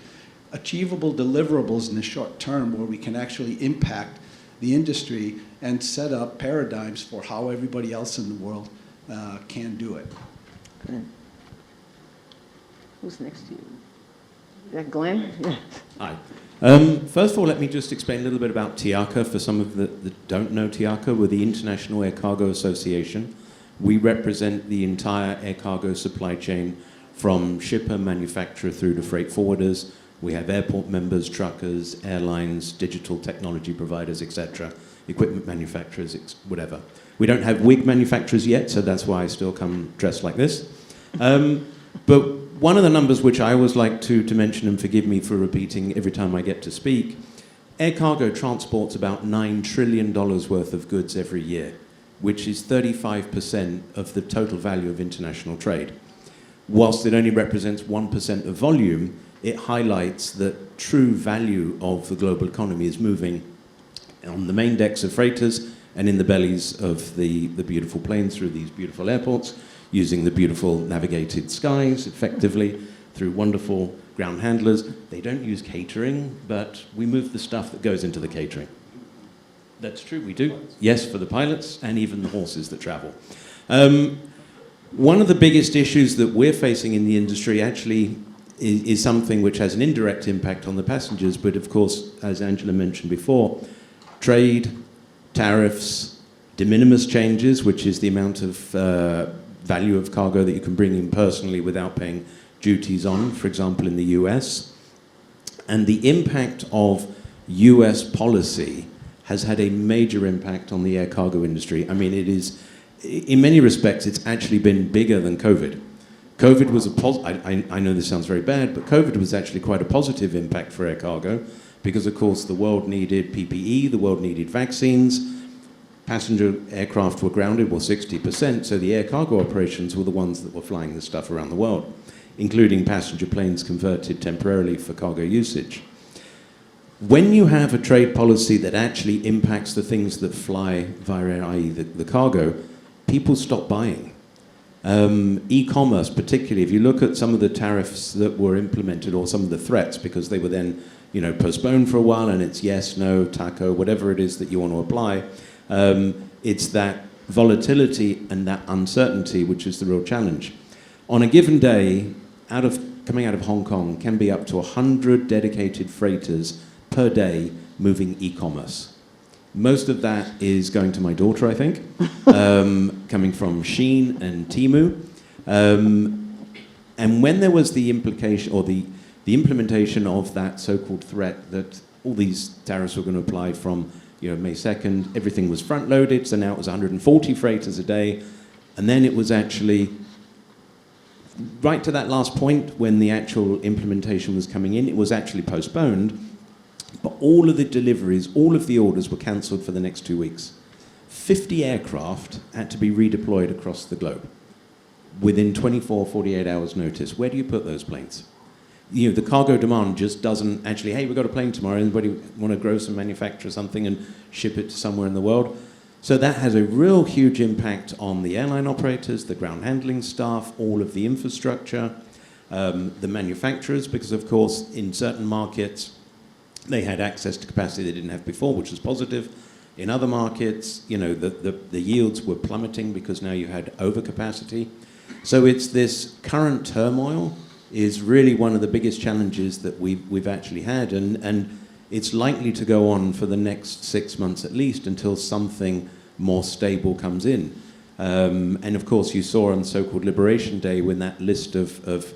achievable deliverables in the short term where we can actually impact the industry and set up paradigms for how everybody else in the world can do it. Good. Who's next to you? Is that Glenn? Hi. First of all, let me just explain a little bit about TIACA. For some of that don't know TIACA, we're the International Air Cargo Association. We represent the entire air cargo supply chain from shipper, manufacturer through to freight forwarders. We have airport members, truckers, airlines, digital technology providers, etc., equipment manufacturers, whatever. We don't have wig manufacturers yet, so that's why I still come dressed like this. But one of the numbers which I always like to mention, and forgive me for repeating every time I get to speak, air cargo transports about $9 trillion worth of goods every year, which is 35% of the total value of international trade. Whilst it only represents 1% of volume, it highlights that true value of the global economy is moving on the main decks of freighters and in the bellies of the beautiful planes through these beautiful airports, using the beautiful navigated skies, effectively, through wonderful ground handlers. They don't use catering, but we move the stuff that goes into the catering. That's true, we do. Yes, for the pilots and even the horses that travel. One of the biggest issues that we're facing in the industry actually is something which has an indirect impact on the passengers, but of course, as Angela mentioned before, trade, tariffs, de minimis changes, which is the amount of value of cargo that you can bring in personally without paying duties on, for example, in the US. And the impact of US policy has had a major impact on the air cargo industry. I mean, it is, in many respects, it's actually been bigger than COVID. COVID was I know this sounds very bad, but COVID was actually quite a positive impact for air cargo because, of course, the world needed PPE, the world needed vaccines, passenger aircraft were grounded, well, 60%, so the air cargo operations were the ones that were flying the stuff around the world, including passenger planes converted temporarily for cargo usage. When you have a trade policy that actually impacts the things that fly via air, i.e. the cargo, people stop buying. E-commerce particularly, if you look at some of the tariffs that were implemented or some of the threats, because they were then postponed for a while and it's yes, no, taco, whatever it is that you want to apply, it's that volatility and that uncertainty which is the real challenge. On a given day, coming out of Hong Kong can be up to 100 dedicated freighters per day moving e-commerce. Most of that is going to my daughter, I think, coming from Shein and Temu. And when there was the implication or the implementation of that so-called threat that all these tariffs were going to apply from May 2nd, everything was front-loaded, so now it was 140 freighters a day, and then it was actually right to that last point when the actual implementation was coming in, it was actually postponed. But all of the deliveries, all of the orders were cancelled for the next 2 weeks. 50 aircraft had to be redeployed across the globe within 24, 48 hours notice. Where do you put those planes? The cargo demand just doesn't actually, hey, we've got a plane tomorrow, anybody want to grow some, manufacture something and ship it to somewhere in the world? So that has a real huge impact on the airline operators, the ground handling staff, all of the infrastructure, the manufacturers, because of course in certain markets, they had access to capacity they didn't have before, which was positive. In other markets, the yields were plummeting because now you had overcapacity. So it's this current turmoil is really one of the biggest challenges that we've actually had, and it's likely to go on for the next 6 months at least until something more stable comes in. And of course, you saw on so-called Liberation Day when that list of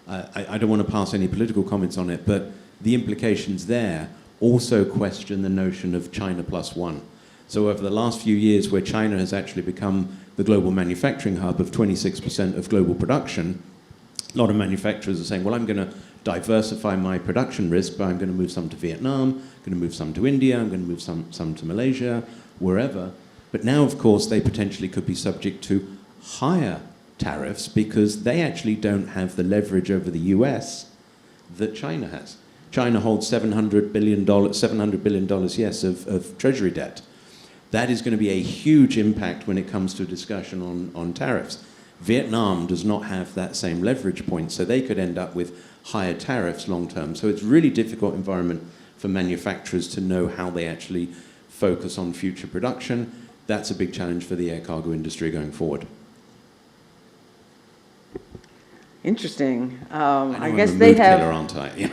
I don't want to pass any political comments on it, but the implications there also question the notion of China plus one. So over the last few years, where China has actually become the global manufacturing hub of 26% of global production, a lot of manufacturers are saying, well, I'm going to diversify my production risk, but I'm going to move some to Vietnam, I'm going to move some to India, I'm going to move some to Malaysia, wherever. But now, of course, they potentially could be subject to higher tariffs because they actually don't have the leverage over the US that China has. China holds $700 billion, yes, of treasury debt. That is going to be a huge impact when it comes to a discussion on tariffs. Vietnam does not have that same leverage point, so they could end up with higher tariffs long term. So it's a really difficult environment for manufacturers to know how they actually focus on future production. That's a big challenge for the air cargo industry going forward. Interesting. I I'm guess a they mood have... killer, aren't I?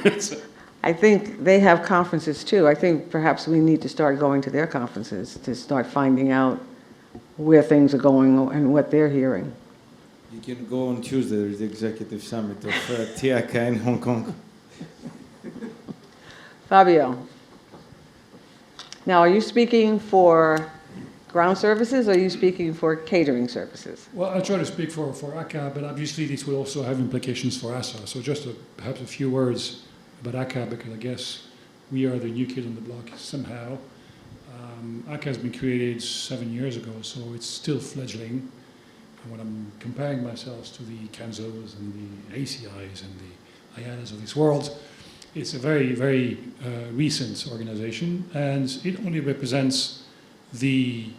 I think they have conferences too. I think perhaps we need to start going to their conferences to start finding out where things are going and what they're hearing. You can go on Tuesday, there's the executive summit of TIACA in Hong Kong. Fabio, now are you speaking for ground services, or are you speaking for catering services? Well, I'll try to speak for ACCA, but obviously this will also have implications for ASA. So just perhaps a few words about ACCA, because I guess we are the new kid on the block somehow. ACCA has been created 7 years ago, so it's still fledgling. And when I'm comparing myself to the Canzos and the ACIs and the IANAs of this world, it's a very, very recent organization, and it only represents the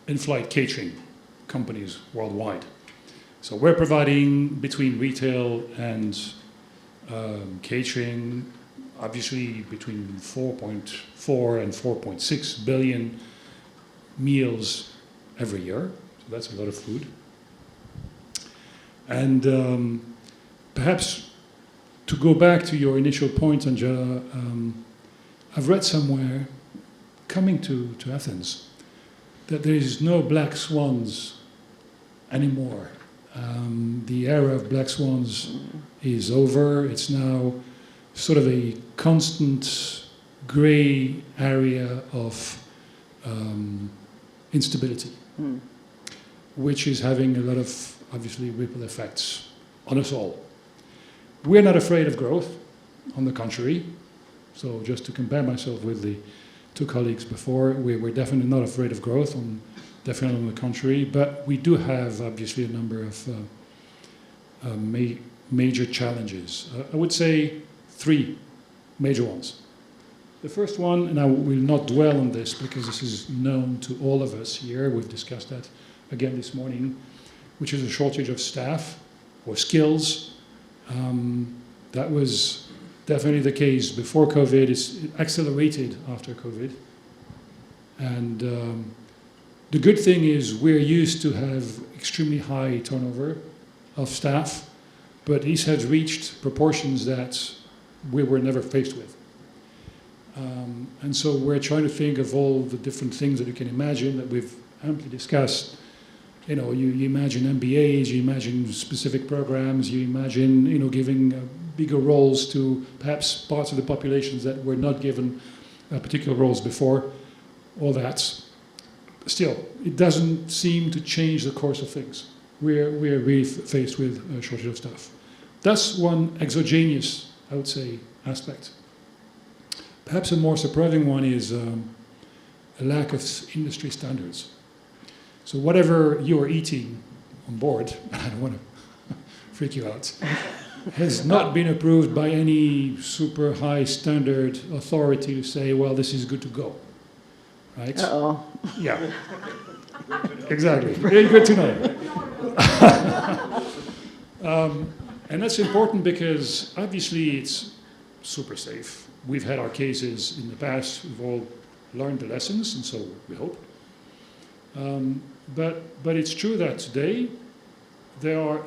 in-flight catering companies worldwide. So we're providing between retail and catering, obviously between 4.4 and 4.6 billion meals every year. So that's a lot of food. And perhaps to go back to your initial point, Angela, I've read somewhere, coming to Athens, that there is no black swans anymore. The era of black swans is over. It's now sort of a constant gray area of instability, which is having a lot of, obviously, ripple effects on us all. We're not afraid of growth, on the contrary. So just to compare myself with the two colleagues before, we're definitely not afraid of growth, definitely on the contrary, but we do have obviously a number of major challenges. I would say 3 major ones. The first one, and I will not dwell on this because this is known to all of us here, we've discussed that again this morning, which is a shortage of staff or skills. That was definitely the case before COVID. It's accelerated after COVID. And the good thing is we're used to have extremely high turnover of staff, but this has reached proportions that we were never faced with. And so we're trying to think of all the different things that you can imagine that we've amply discussed. You know, you imagine MBAs, you imagine specific programs, you imagine, giving bigger roles to perhaps parts of the populations that were not given particular roles before, all that. Still, it doesn't seem to change the course of things. We're really faced with a shortage of staff. That's one exogenous, I would say, aspect. Perhaps a more surprising one is a lack of industry standards. So whatever you are eating on board, I don't want to freak you out, has not been approved by any super high standard authority to say, well, this is good to go, right? Uh-oh. Yeah, exactly. Very good to know. And that's important because obviously it's super safe. We've had our cases in the past. We've all learned the lessons, and so we hope. But it's true that today there are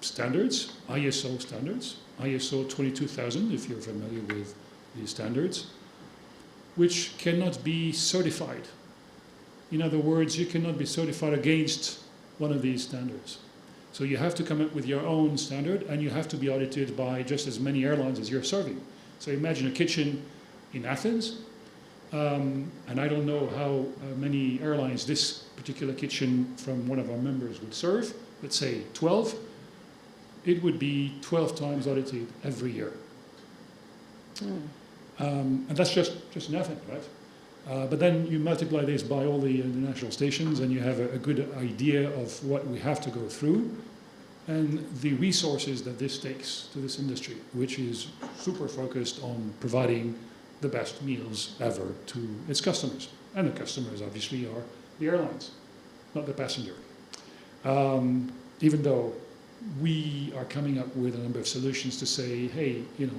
standards, ISO standards, ISO 22000, if you're familiar with these standards, which cannot be certified. In other words, you cannot be certified against one of these standards. So you have to come up with your own standard, and you have to be audited by just as many airlines as you're serving. So imagine a kitchen in Athens, and I don't know how many airlines this particular kitchen from one of our members would serve, let's say 12, it would be 12 times audited every year. And that's just in Athens, right? But then you multiply this by all the international stations, and you have a good idea of what we have to go through and the resources that this takes to this industry, which is super focused on providing the best meals ever to its customers. And the customers obviously are the airlines, not the passenger. Even though we are coming up with a number of solutions to say, hey, and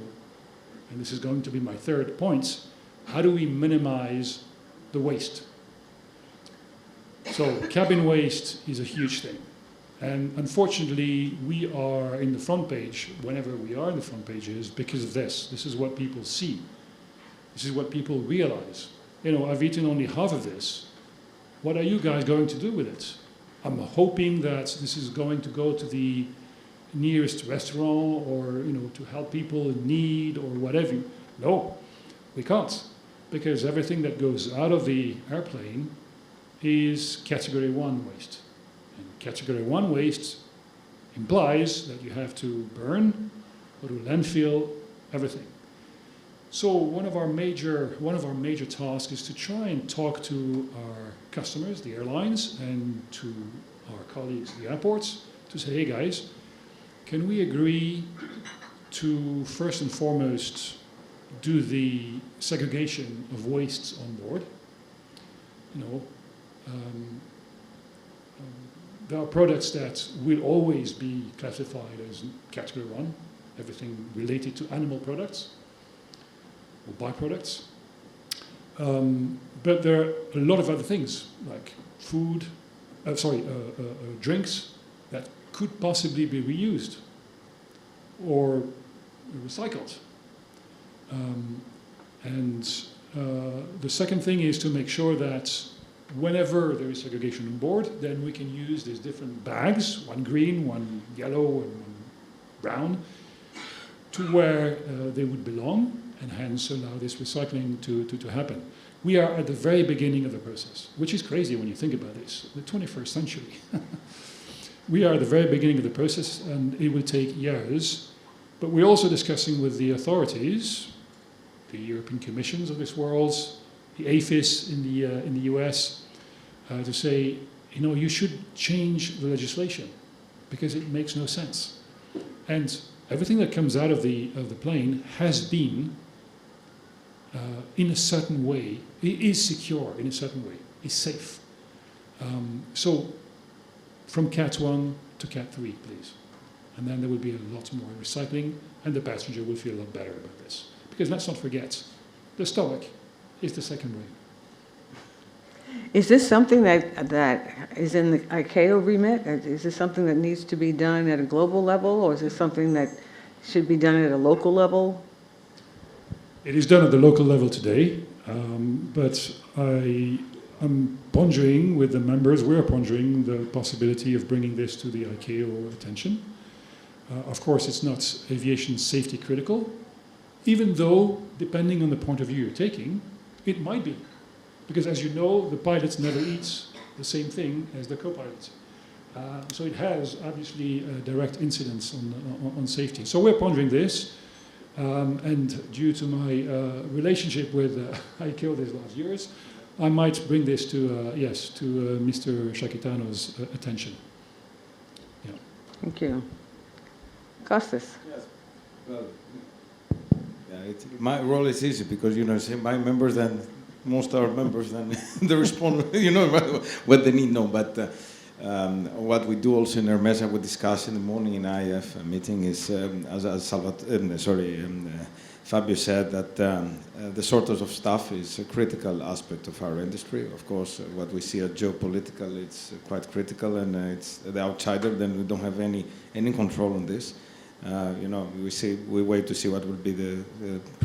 this is going to be my third point, how do we minimize the waste? So cabin waste is a huge thing. And unfortunately, we are in the front page, whenever we are in the front pages, because of this. This is what people see. This is what people realize. I've eaten only half of this. What are you guys going to do with it? I'm hoping that this is going to go to the nearest restaurant or, to help people in need or whatever. No, we can't. Because everything that goes out of the airplane is category 1 waste. And category 1 waste implies that you have to burn or to landfill everything. So one of our major tasks is to try and talk to our customers, the airlines, and to our colleagues, the airports, to say, hey guys, can we agree to first and foremost do the segregation of wastes on board? You know, there are products that will always be classified as category 1, everything related to animal products or byproducts. But there are a lot of other things like food, drinks that could possibly be reused or recycled. The second thing is to make sure that whenever there is segregation on board, then we can use these different bags, one green, one yellow, and one brown, to where they would belong, and hence allow this recycling to happen. We are at the very beginning of the process, which is crazy when you think about this, the 21st century. We are at the very beginning of the process, and it will take years. But we're also discussing with the authorities, the European Commissions of this world, the APHIS in the US, to say, you know, you should change the legislation because it makes no sense. And everything that comes out of the plane has been, in a certain way, it is secure in a certain way, is safe. So from Cat 1 to Cat 3, please. And then there will be a lot more recycling, and the passenger will feel a lot better about this. Because let's not forget, the stomach is the second brain. Is this something that is in the ICAO remit? Is this something that needs to be done at a global level, or is this something that should be done at a local level? It is done at the local level today, but I'm pondering with the members, we're pondering the possibility of bringing this to the ICAO attention. Of course, it's not aviation safety critical, even though, depending on the point of view you're taking, it might be. Because as you know, the pilots never eat the same thing as the co-pilots. So it has obviously a direct incidence on safety. So we're pondering this, and due to my relationship with ICAO these last years, I might bring this to Mr. Shakitano's attention. Yeah. Thank you. Costas. Yes. Well, my role is easy because, you know, my members and most are members, and they respond, you know, what they need. No, but what we do also in Hermes, and we discuss in the morning in IF meeting is, as Fabio said, that the shortage of staff is a critical aspect of our industry. Of course, what we see as geopolitical, it's quite critical, and it's the outsider, then we don't have any control on this. You know, we wait to see what will be the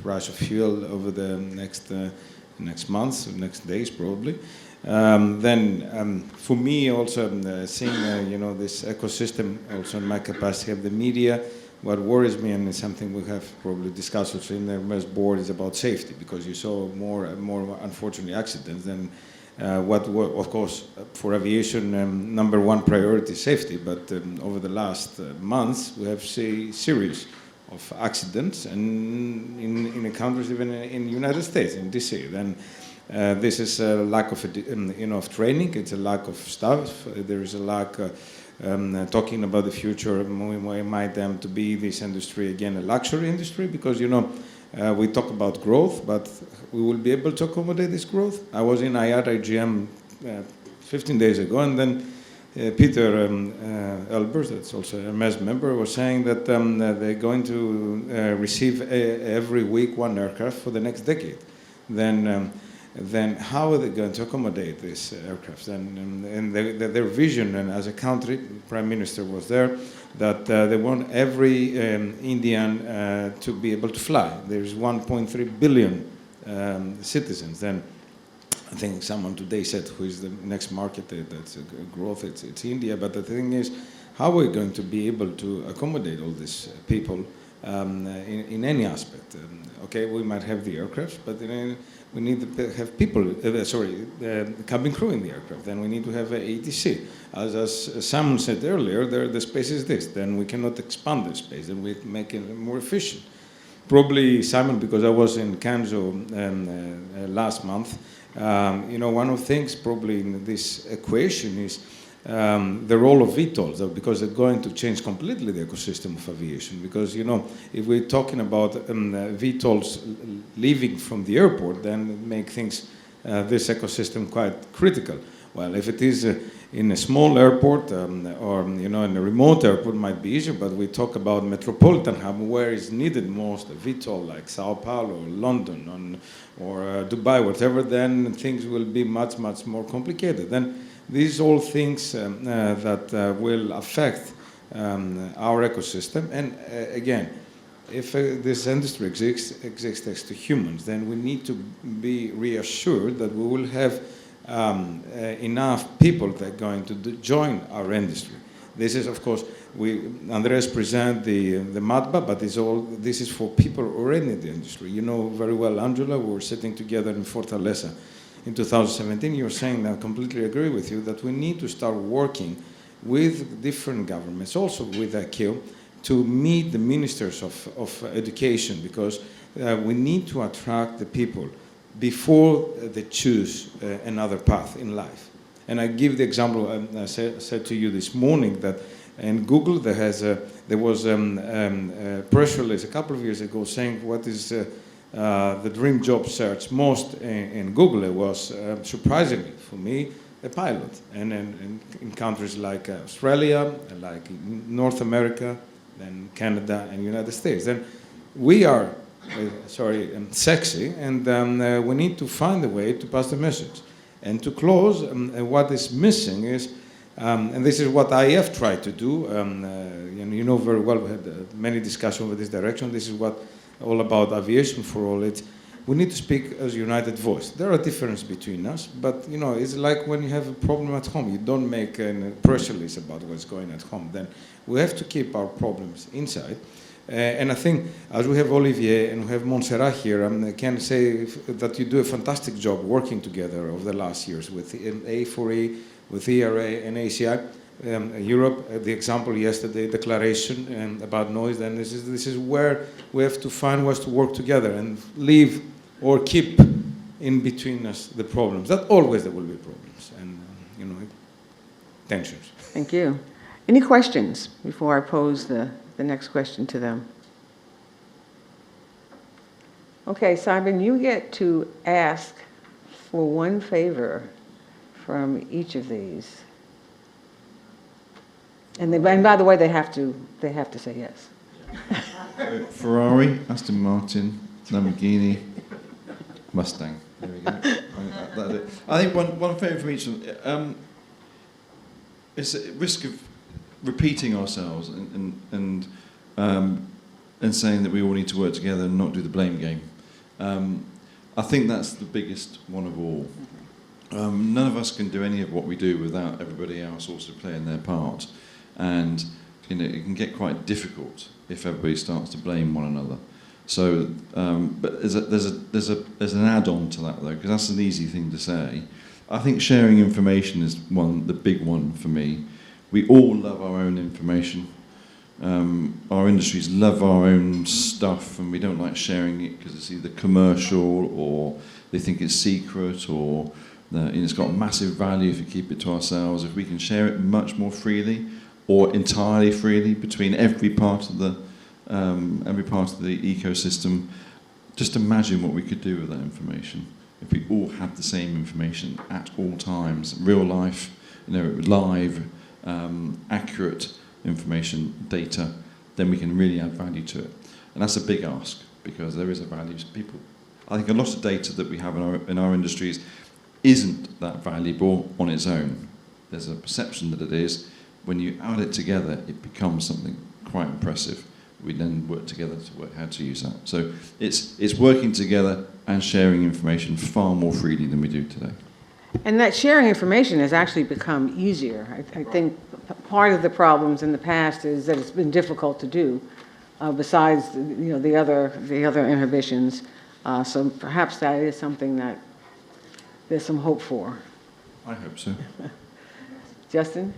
price of fuel over the next months, next days probably. Then for me also seeing you know, this ecosystem also in my capacity of the media, what worries me, and it's something we have probably discussed also in the Hermes board, is about safety, because you saw more unfortunately accidents than of course, for aviation, number one priority is safety, but over the last months, we have seen series of accidents, and in the countries, even in the United States, in DC. Then this is a lack of, you know, of training, it's a lack of staff, there is a lack talking about the future, we might to be this industry, again, a luxury industry, because, you know, we talk about growth, but we will be able to accommodate this growth. I was in IATA 15 days ago, and then Peter Elbers, that's also a Hermes member, was saying that they're going to receive every week one aircraft for the next decade. Then how are they going to accommodate these aircraft? And their vision, and as a country, Prime Minister was there, that they want every Indian to be able to fly. There's 1.3 billion citizens. Then I think someone today said, who is the next market that's growth, it's India. But the thing is, how are we going to be able to accommodate all these people in any aspect. Okay, we might have the aircraft, but we need to have people, cabin crew in the aircraft. Then we need to have ATC. As Simon said earlier, the space is this. Then we cannot expand the space, then we make it more efficient. Probably, Simon, because I was in Kanzo last month, one of the things probably in this equation is the role of VTOLs, because they're going to change completely the ecosystem of aviation. Because, if we're talking about VTOLs leaving from the airport, then it makes things, this ecosystem quite critical. Well, if it is in a small airport or, in a remote airport, it might be easier, but we talk about metropolitan hub where is needed most, a VTOL like Sao Paulo or London or Dubai, whatever, then things will be much, much more complicated. Then these all things that will affect our ecosystem. And again, if this industry exists next to humans, then we need to be reassured that we will have enough people that are going to join our industry. This is, of course, Andreas present the MATBA, but this is for people already in the industry. You know very well, Angela, we were sitting together in Fortaleza in 2017. You're saying, and I completely agree with you, that we need to start working with different governments, also with ICAO, to meet the ministers of education, because we need to attract the people before they choose another path in life. And I give the example I said to you this morning that in Google there was a press release a couple of years ago saying what is the dream job search most in Google. It was surprisingly for me a pilot, and in countries like Australia, like North America, and Canada and United States. Then we are sexy, and we need to find a way to pass the message. And to close, what is missing is, and this is what IF tried to do, and you know very well, we had many discussions with this direction. This is what all about aviation for all. We need to speak as a united voice. There are differences between us, but it's like when you have a problem at home. You don't make a press release about what's going at home. Then we have to keep our problems inside. And I think, as we have Olivier and we have Montserrat here, I can say that you do a fantastic job working together over the last years with A4E, with ERA and ACI. Europe, the example yesterday, declaration about noise, then this is where we have to find ways to work together and leave or keep in between us the problems. That always there will be problems and, tensions. Thank you. Any questions before I pose the next question to them? Okay, Simon, you get to ask for one favor from each of these. And by the way, they have to say yes. Ferrari, Aston Martin, Lamborghini, Mustang. There we go. That's it. I think one favour from each of them. It's a risk of repeating ourselves and saying that we all need to work together and not do the blame game. I think that's the biggest one of all. None of us can do any of what we do without everybody else also playing their part. And it can get quite difficult if everybody starts to blame one another. So, but there's an add-on to that though, because that's an easy thing to say. I think sharing information is the big one for me. We all love our own information. Our industries love our own stuff, and we don't like sharing it because it's either commercial or they think it's secret, or it's got massive value if you keep it to ourselves. If we can share it much more freely, or entirely freely between every part of the ecosystem, just imagine what we could do with that information if we all had the same information at all times, real life, live, accurate information, data. Then we can really add value to it, and that's a big ask because there is a value to people. I think a lot of data that we have in our industries isn't that valuable on its own. There's a perception that it is. When you add it together, it becomes something quite impressive. We then work together to work how to use that. So it's working together and sharing information far more freely than we do today. And that sharing information has actually become easier. I think part of the problems in the past is that it's been difficult to do. besides, the other inhibitions. So perhaps that is something that there's some hope for. I hope so. Justin?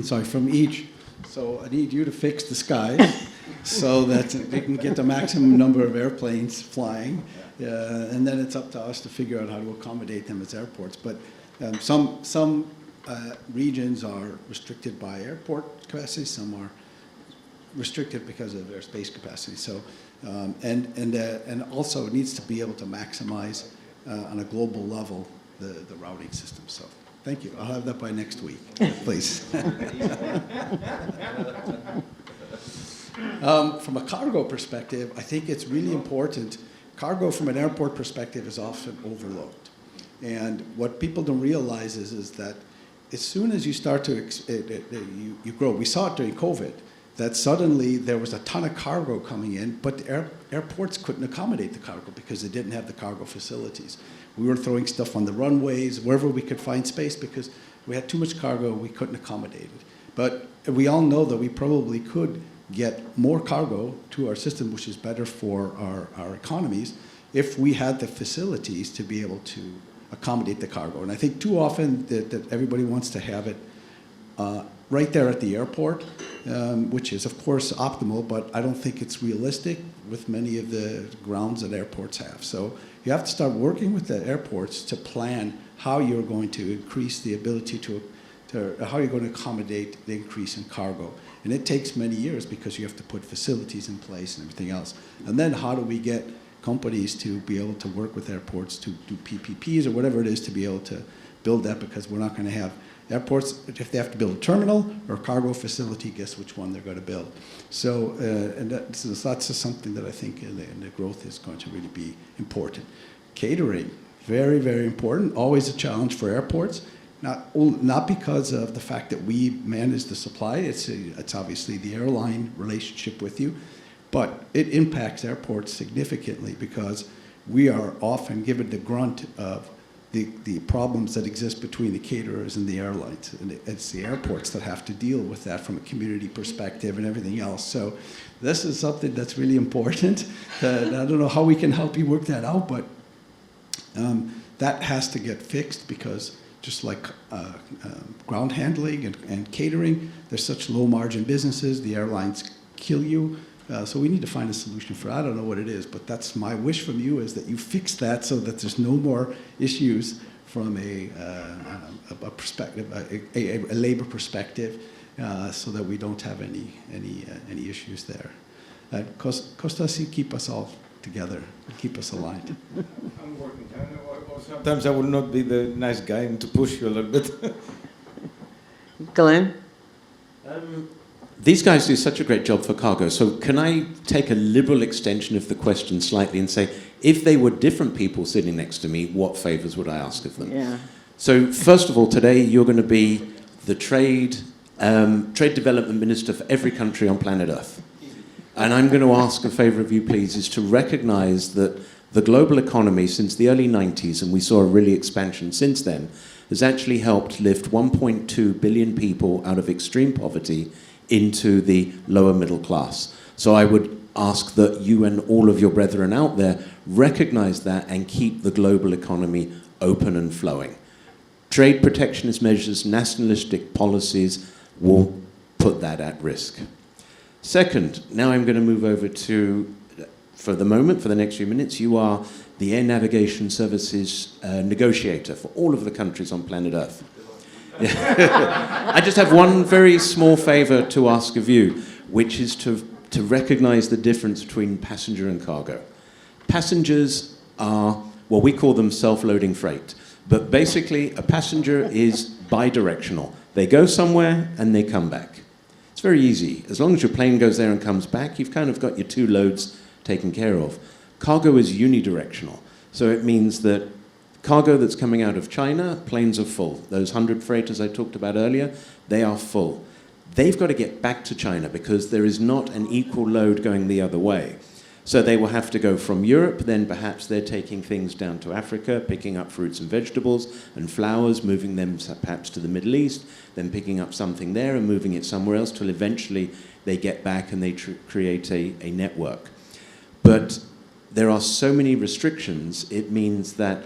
Sorry, from each. So I need you to fix the skies so that they can get the maximum number of airplanes flying. And then it's up to us to figure out how to accommodate them as airports. But some regions are restricted by airport capacity, some are restricted because of their space capacity. So, and also it needs to be able to maximize on a global level the routing system. So thank you. I'll have that by next week, please. From a cargo perspective, I think it's really important. Cargo from an airport perspective is often overlooked. And what people don't realize is that as soon as you start to, you grow, we saw it during COVID, that suddenly there was a ton of cargo coming in, but airports couldn't accommodate the cargo because they didn't have the cargo facilities. We were throwing stuff on the runways, wherever we could find space, because we had too much cargo, we couldn't accommodate it. But we all know that we probably could get more cargo to our system, which is better for our economies, if we had the facilities to be able to accommodate the cargo. And I think too often that everybody wants to have it right there at the airport, which is of course optimal, but I don't think it's realistic with many of the grounds that airports have. So you have to start working with the airports to plan how you're going to increase the ability to how you're going to accommodate the increase in cargo. And it takes many years because you have to put facilities in place and everything else. And then how do we get companies to be able to work with airports to do PPPs or whatever it is to be able to build that, because we're not going to have airports, if they have to build a terminal or a cargo facility, guess which one they're going to build. So, and that's just something that I think in the growth is going to really be important. Catering, very, very important, always a challenge for airports. Not because of the fact that we manage the supply, it's obviously the airline relationship with you, but it impacts airports significantly because we are often given the grunt of the problems that exist between the caterers and the airlines. And it's the airports that have to deal with that from a community perspective and everything else. So this is something that's really important. I don't know how we can help you work that out, but that has to get fixed because just like ground handling and catering, they're such low margin businesses, the airlines kill you. So we need to find a solution for it. I don't know what it is, but that's my wish from you, is that you fix that so that there's no more issues from a perspective, a labor perspective, so that we don't have any issues there. Kostas, you keep us all together, keep us aligned. I'm working. Sometimes I will not be the nice guy and to push you a little bit. Glenn? These guys do such a great job for cargo. So can I take a liberal extension of the question slightly and say, if they were different people sitting next to me, what favors would I ask of them? Yeah. So first of all, today you're going to be the trade development minister for every country on planet Earth. And I'm going to ask a favor of you, please, is to recognize that the global economy since the early 90s, and we saw a really expansion since then, has actually helped lift 1.2 billion people out of extreme poverty into the lower middle class. So I would ask that you and all of your brethren out there recognize that and keep the global economy open and flowing. Trade protectionist measures, nationalistic policies will put that at risk. Second, now I'm going to move over to, for the moment, for the next few minutes, you are the Air Navigation Services negotiator for all of the countries on planet Earth. I just have one very small favor to ask of you, which is to recognize the difference between passenger and cargo. Passengers are, well, we call them self-loading freight, but basically a passenger is bidirectional. They go somewhere and they come back. It's very easy. As long as your plane goes there and comes back, you've kind of got your two loads taken care of. Cargo is unidirectional, so it means that cargo that's coming out of China, planes are full. Those 100 freighters I talked about earlier, they are full. They've got to get back to China because there is not an equal load going the other way. So they will have to go from Europe, then perhaps they're taking things down to Africa, picking up fruits and vegetables and flowers, moving them perhaps to the Middle East, then picking up something there and moving it somewhere else till eventually they get back and they create a network. But there are so many restrictions, it means that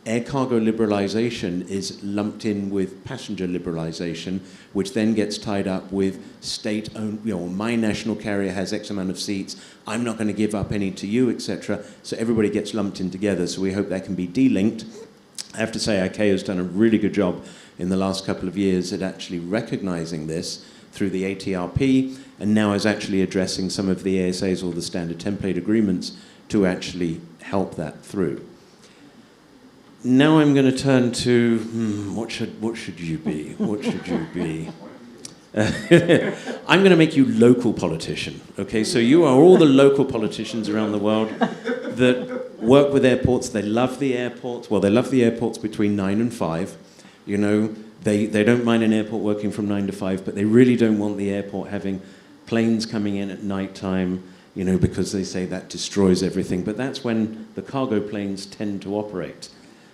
air cargo liberalization is lumped in with passenger liberalization, which then gets tied up with state-owned, my national carrier has X amount of seats, I'm not going to give up any to you, etc. So everybody gets lumped in together, so we hope that can be delinked. I have to say, ICAO has done a really good job in the last couple of years at actually recognizing this through the ATRP, and now is actually addressing some of the ASAs or the standard template agreements to actually help that through. Now I'm going to turn to, what should you be? What should you be? I'm going to make you local politician, okay? So you are all the local politicians around the world that work with airports. They love the airports. Well, they love the airports between 9 and 5. They don't mind an airport working from 9 to 5, but they really don't want the airport having planes coming in at night time, because they say that destroys everything. But that's when the cargo planes tend to operate.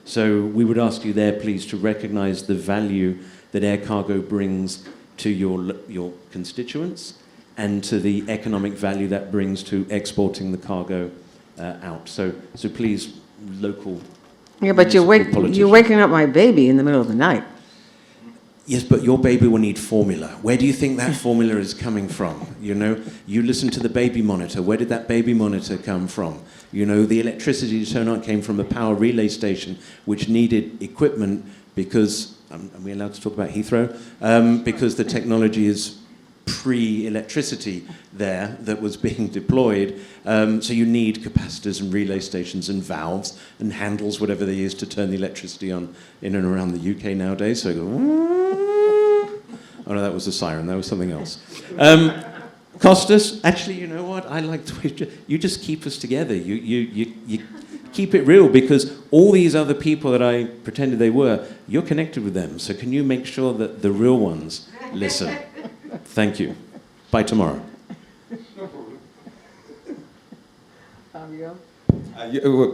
So we would ask you there, please, to recognize the value that air cargo brings to your constituents and to the economic value that brings to exporting the cargo out. So please, local. Yeah, but you're waking up my baby in the middle of the night. Yes, but your baby will need formula. Where do you think that formula is coming from? You listen to the baby monitor. Where did that baby monitor come from? The electricity to turn on came from a power relay station, which needed equipment because, are we allowed to talk about Heathrow? Because the technology is pre-electricity there that was being deployed. So you need capacitors and relay stations and valves and handles, whatever they use to turn the electricity on in and around the UK nowadays. So you go, oh no, that was a siren, that was something else. Costas, actually, you know what? I like the way you just keep us together. You keep it real, because all these other people that I pretended they were, you're connected with them. So can you make sure that the real ones listen? Thank you. By tomorrow.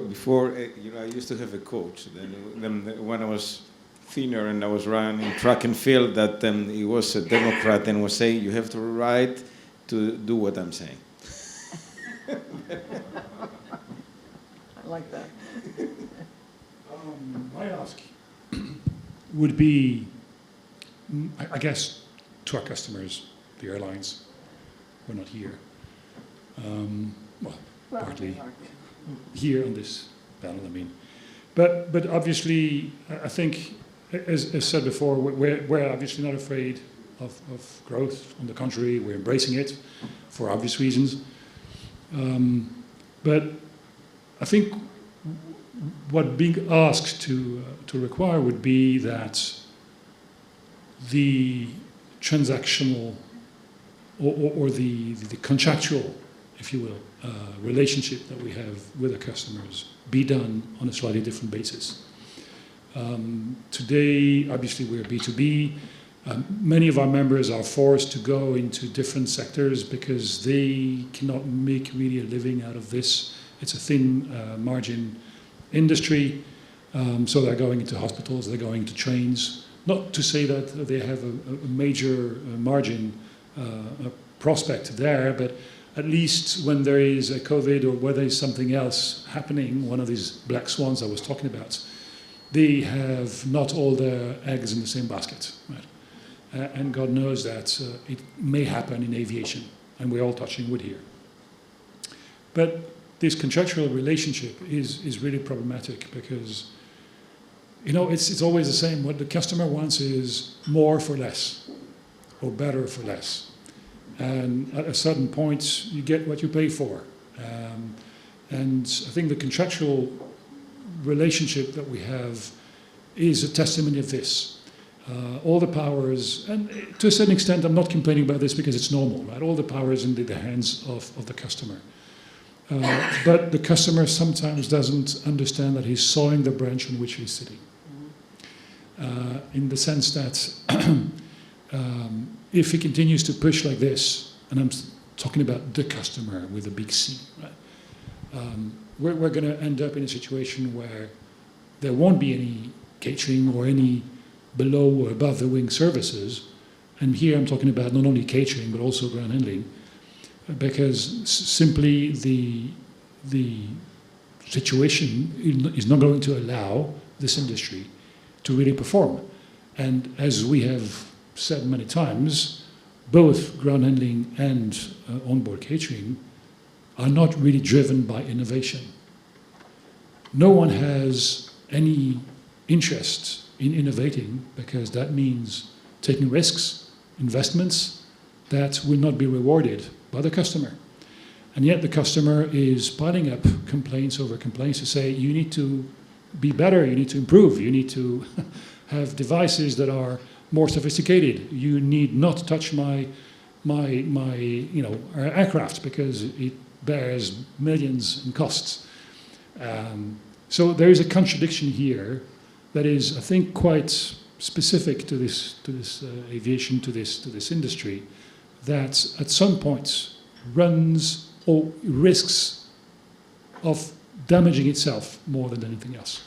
Before, I used to have a coach. Then when I was thinner and I was running track and field, that he was a Democrat and was saying, you have to write to do what I'm saying. I like that. My ask would be, I guess, to our customers, the airlines, who are not here. Partly here on this panel, But obviously, I think, as said before, we're obviously not afraid of growth. On the contrary, we're embracing it for obvious reasons. But I think what being asked to require would be that the transactional or the contractual, if you will, relationship that we have with our customers be done on a slightly different basis. Today, obviously, we're B2B. Many of our members are forced to go into different sectors because they cannot make really a living out of this. It's a thin margin industry. So they're going into hospitals, they're going to trains. Not to say that they have a major margin prospect there, but at least when there is a COVID or whether there's something else happening, one of these black swans I was talking about, they have not all their eggs in the same basket, right? And God knows that it may happen in aviation, and we're all touching wood here. But this contractual relationship is really problematic because, it's always the same. What the customer wants is more for less, or better for less. And at a certain point, you get what you pay for. And I think the contractual relationship that we have is a testimony of this. All the powers, and to a certain extent, I'm not complaining about this because it's normal, right? All the power is in the hands of the customer. But the customer sometimes doesn't understand that he's sawing the branch on which he's sitting. In the sense that if he continues to push like this, and I'm talking about the customer with a big C, right? we're going to end up in a situation where there won't be any catering or any below or above the wing services. And here I'm talking about not only catering but also ground handling, because simply the situation is not going to allow this industry to really perform. And as we have said many times, both ground handling and onboard catering are not really driven by innovation. No one has any interest in innovating because that means taking risks, investments that will not be rewarded by the customer. And yet the customer is piling up complaints over complaints to say, you need to be better, you need to improve, you need to have devices that are more sophisticated. You need not touch my aircraft because it bears millions in costs. So there is a contradiction here that is, I think, quite specific to this aviation, to this industry, that at some point runs or risks of damaging itself more than anything else.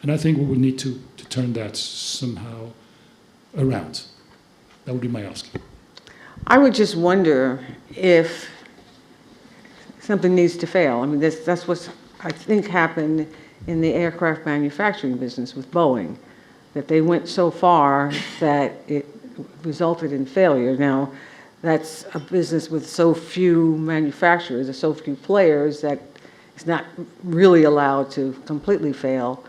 And I think we will need to turn that somehow around. That would be my ask. I would just wonder if something needs to fail. I mean, that's what I think happened in the aircraft manufacturing business with Boeing, that they went so far that it resulted in failure. Now, that's a business with so few manufacturers, or so few players, that it's not really allowed to completely fail.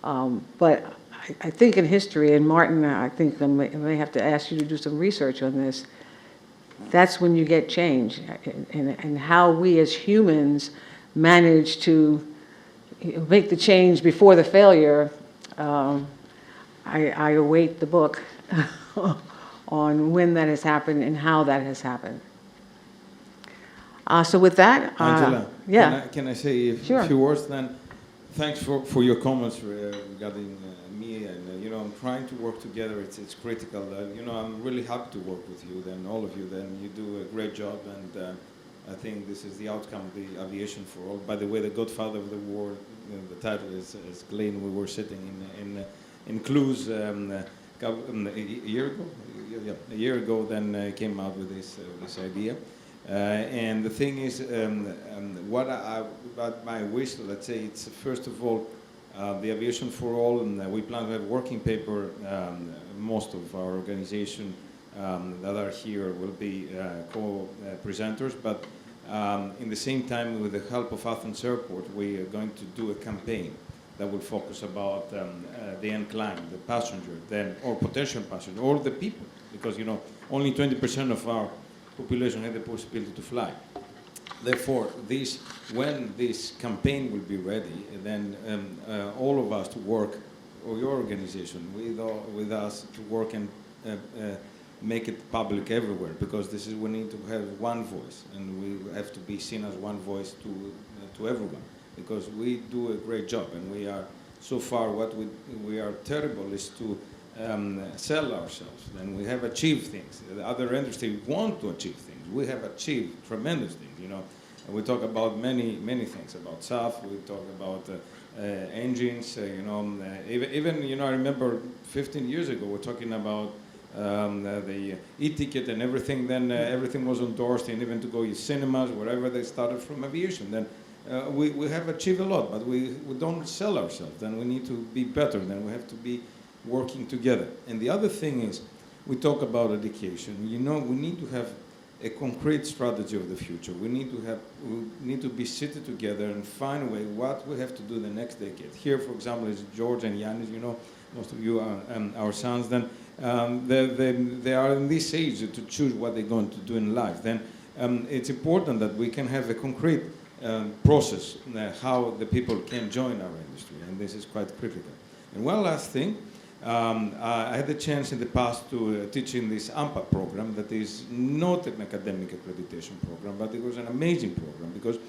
But I think in history, and Martin, I think I may have to ask you to do some research on this, that's when you get change, and how we as humans manage to make the change before the failure. I await the book on when that has happened and how that has happened. So with that, Angela, yeah. can I say a Sure. few words then? Thanks for your comments regarding me, and I'm trying to work together. It's critical. I'm really happy to work with you. Then all of you. Then you do a great job, and I think this is the outcome of the aviation for all. By the way, the godfather of the war, the title is Glenn. We were sitting in Clues a year ago. Yeah, a year ago. Then came out with this idea. And the thing is, what my wish, let's say, it's first of all, the Aviation for All, and we plan to have working paper. Most of our organization that are here will be co-presenters, but in the same time, with the help of Athens Airport, we are going to do a campaign that will focus about the end client, the passenger, then or potential passenger, or the people, because only 20% of our population have the possibility to fly. Therefore, when this campaign will be ready, then all of us to work, or your organization with us to work and make it public everywhere, because we need to have one voice, and we have to be seen as one voice to everyone, because we do a great job, and we are so far what we are terrible is to sell ourselves. Then we have achieved things. The other industry want to achieve things. We have achieved tremendous things. And we talk about many things about SAF. We talk about engines. Even I remember 15 years ago we're talking about the e-ticket and everything. Then everything was endorsed, and even to go to cinemas, wherever they started from aviation. Then we have achieved a lot, but we don't sell ourselves. Then we need to be better. Then we have to be working together. And the other thing is, we talk about education. We need to have a concrete strategy of the future. We need to be seated together and find a way what we have to do the next decade. Here, for example, is George and Yanis. Most of you are our sons. Then they are in this age to choose what they're going to do in life. Then it's important that we can have a concrete process how the people can join our industry, and this is quite critical. And one last thing. I had the chance in the past to teach in this AMPA program that is not an academic accreditation program, but it was an amazing program because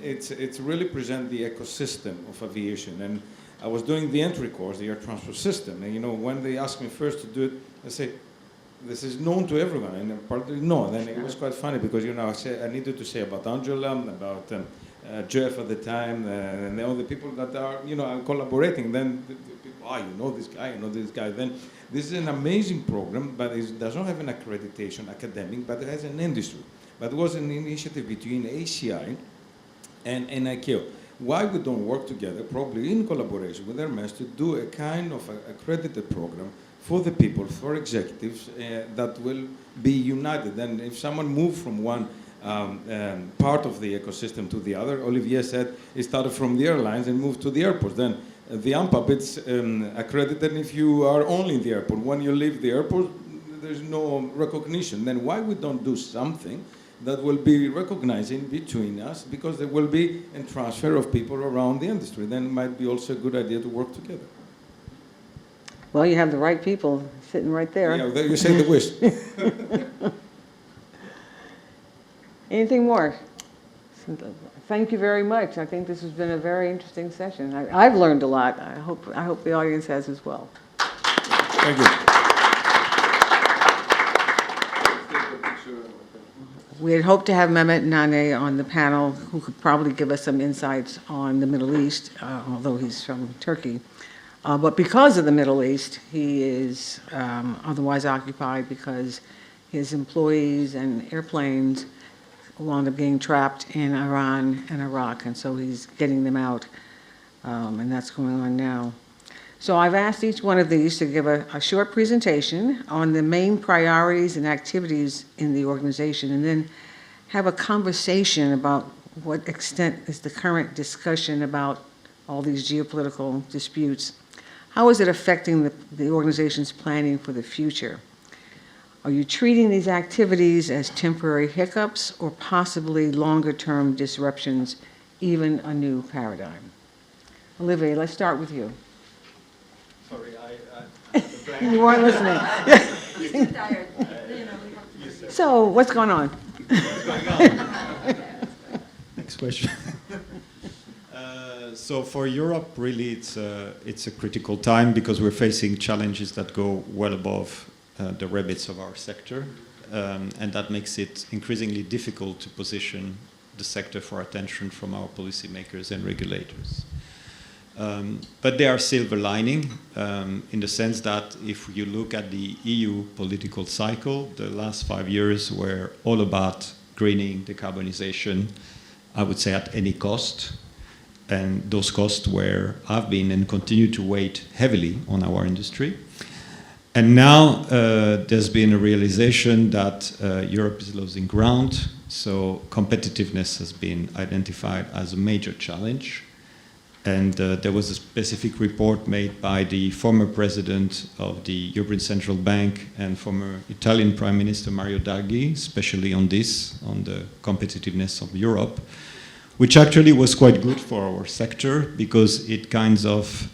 it's really present the ecosystem of aviation. And I was doing the entry course, the air transport system, and when they asked me first to do it, I say, this is known to everyone, and partly no. Then it was quite funny because I needed to say about Angela, about Jeff at the time, and all the people that are, are collaborating. Then the people, you know this guy, you know this guy. Then this is an amazing program, but it does not have an accreditation, academic, but it has an industry. But it was an initiative between ACI and ICAO. Why we don't work together, probably in collaboration with Hermes, to do a kind of accredited program for the people, for executives, that will be united. And if someone moves from one part of the ecosystem to the other, Olivier said it started from the airlines and moved to the airport. Then the AMPAP, it's accredited if you are only in the airport. When you leave the airport, there's no recognition. Then why we don't do something that will be recognizing between us, because there will be a transfer of people around the industry. Then it might be also a good idea to work together. Well, you have the right people sitting right there. Yeah, you say the wish. Anything more? Thank you very much. I think this has been a very interesting session. I've learned a lot. I hope the audience has as well. Thank you. We had hoped to have Mehmet Nane on the panel, who could probably give us some insights on the Middle East, although he's from Turkey. But because of the Middle East, he is otherwise occupied because his employees and airplanes wound up getting trapped in Iran and Iraq, and so he's getting them out, and that's going on now. So I've asked each one of these to give a short presentation on the main priorities and activities in the organization, and then have a conversation about what extent is the current discussion about all these geopolitical disputes. How is it affecting the organization's planning for the future? Are you treating these activities as temporary hiccups or possibly longer-term disruptions, even a new paradigm? Olivier, let's start with you. Sorry, You weren't listening. He's too tired. So, what's going on? Next question. So for Europe, really, it's a critical time because we're facing challenges that go well above the remits of our sector, and that makes it increasingly difficult to position the sector for attention from our policymakers and regulators. But there are silver lining in the sense that if you look at the EU political cycle, the last 5 years were all about greening, decarbonization, I would say at any cost. And those costs have been and continue to weigh heavily on our industry. And now there's been a realization that Europe is losing ground, so competitiveness has been identified as a major challenge. And there was a specific report made by the former president of the European Central Bank and former Italian Prime Minister Mario Draghi, especially on this, on the competitiveness of Europe, which actually was quite good for our sector because it kind of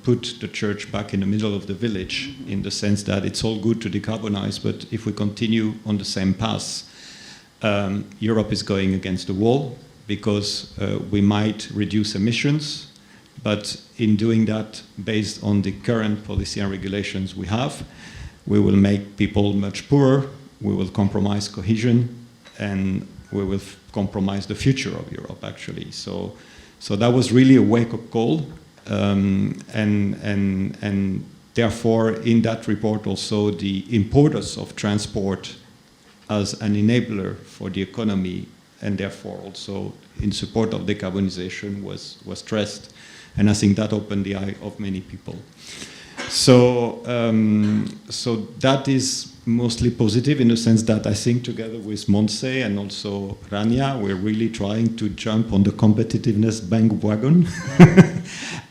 put the church back in the middle of the village in the sense that it's all good to decarbonize, but if we continue on the same path, Europe is going against the wall because we might reduce emissions, but in doing that, based on the current policy and regulations we have, we will make people much poorer, we will compromise cohesion, and we will compromise the future of Europe, actually. So that was really a wake-up call, and therefore, in that report also, the importance of transport as an enabler for the economy, and therefore also in support of decarbonization was stressed. And I think that opened the eye of many people. So that is mostly positive in the sense that I think together with Montse and also Rania, we're really trying to jump on the competitiveness bandwagon.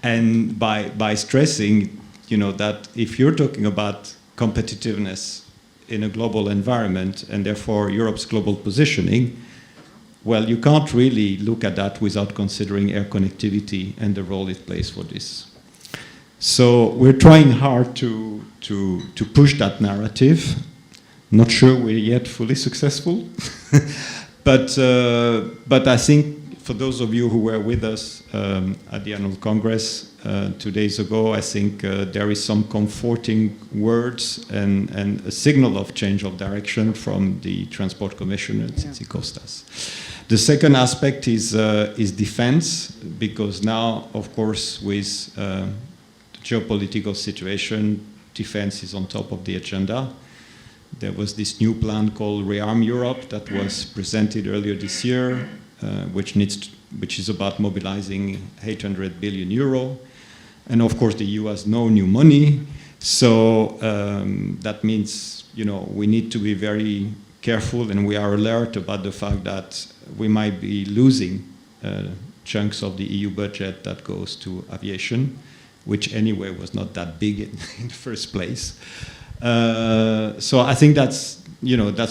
And by stressing, that if you're talking about competitiveness in a global environment and therefore Europe's global positioning, well, you can't really look at that without considering air connectivity and the role it plays for this. So we're trying hard to push that narrative. Not sure we're yet fully successful, but I think for those of you who were with us at the annual Congress 2 days ago, I think there is some comforting words and a signal of change of direction from the Transport Commissioner, Tsitsi Kostas. The second aspect is defense, because now, of course, with the geopolitical situation, defense is on top of the agenda. There was this new plan called Rearm Europe that was presented earlier this year, which is about mobilizing 800 billion euro. And of course, the EU has no new money. So that means, we need to be very careful, and we are alert about the fact that we might be losing chunks of the EU budget that goes to aviation, which anyway was not that big in the first place. So I think that's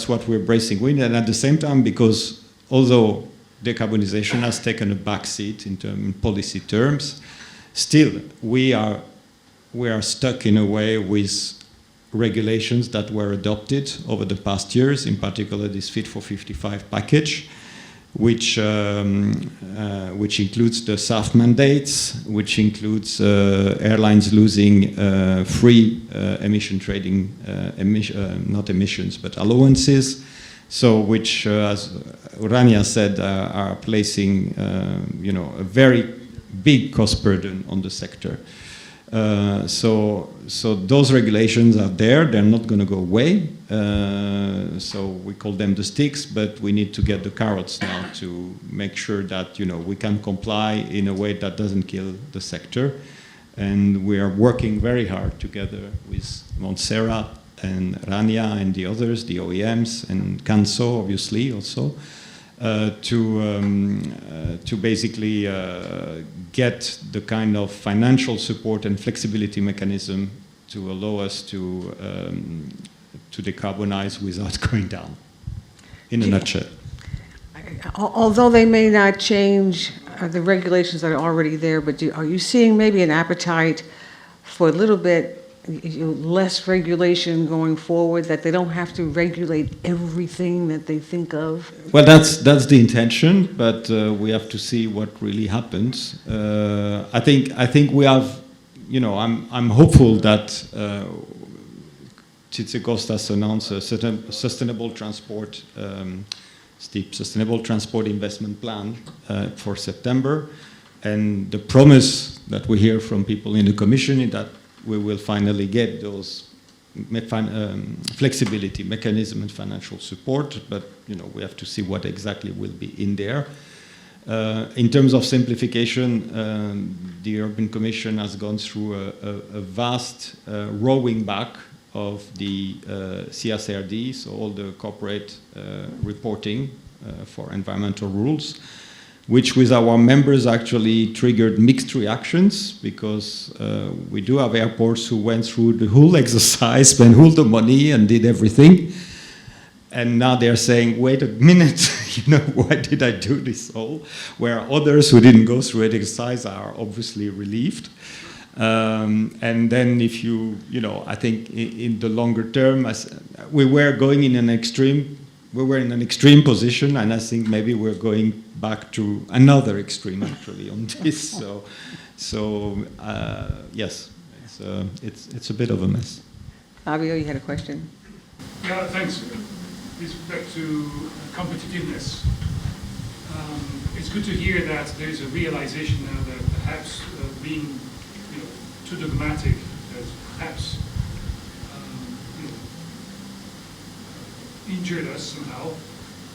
what we're bracing with, and at the same time, because although decarbonization has taken a backseat in policy terms, still we are stuck in a way with regulations that were adopted over the past years, in particular this Fit for 55 package, which includes the SAF mandates, which includes airlines losing free emission trading, not emissions, but allowances. So which, as Rania said, are placing a very big cost burden on the sector. So those regulations are there. They're not going to go away. So we call them the sticks, but we need to get the carrots now to make sure that we can comply in a way that doesn't kill the sector. And we are working very hard together with Montserrat and Rania and the others, the OEMs and Canso, obviously also, to basically get the kind of financial support and flexibility mechanism to allow us to decarbonize without going down, in a nutshell. Although they may not change the regulations that are already there, but are you seeing maybe an appetite for a little bit less regulation going forward, that they don't have to regulate everything that they think of? Well, that's the intention, but we have to see what really happens. I think we have, I'm hopeful that Tzitzikostas announced a sustainable transport, steep sustainable transport investment plan for September, and the promise that we hear from people in the Commission is that we will finally get those flexibility mechanism and financial support, but we have to see what exactly will be in there. In terms of simplification, the European Commission has gone through a vast rowing back of the CSRD, so all the corporate reporting for environmental rules, which with our members actually triggered mixed reactions, because we do have airports who went through the whole exercise, spent all the money and did everything. And now they're saying, wait a minute, why did I do this all? Where others who didn't go through the exercise are obviously relieved. And then if I think in the longer term, we were going in an extreme, position, and I think maybe we're going back to another extreme actually on this. So yes, it's a bit of a mess. Fabio, you had a question? Yeah, thanks. With respect to competitiveness, it's good to hear that there's a realization now that perhaps being too dogmatic has perhaps injured us somehow.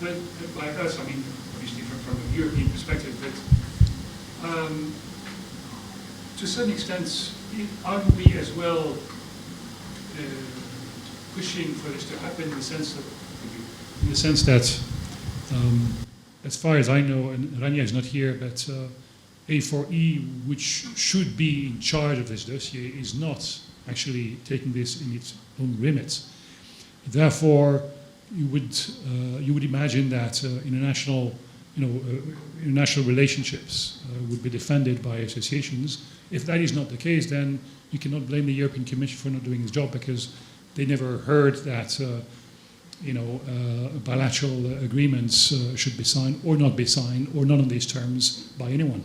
But by us, I mean obviously from a European perspective, but to a certain extent, aren't we as well pushing for this to happen in the sense that, as far as I know, and Rania is not here, but A4E, which should be in charge of this dossier, is not actually taking this in its own remit. Therefore, you would imagine that international relationships would be defended by associations. If that is not the case, then you cannot blame the European Commission for not doing its job, because they never heard that bilateral agreements should be signed or not be signed, or not on these terms, by anyone.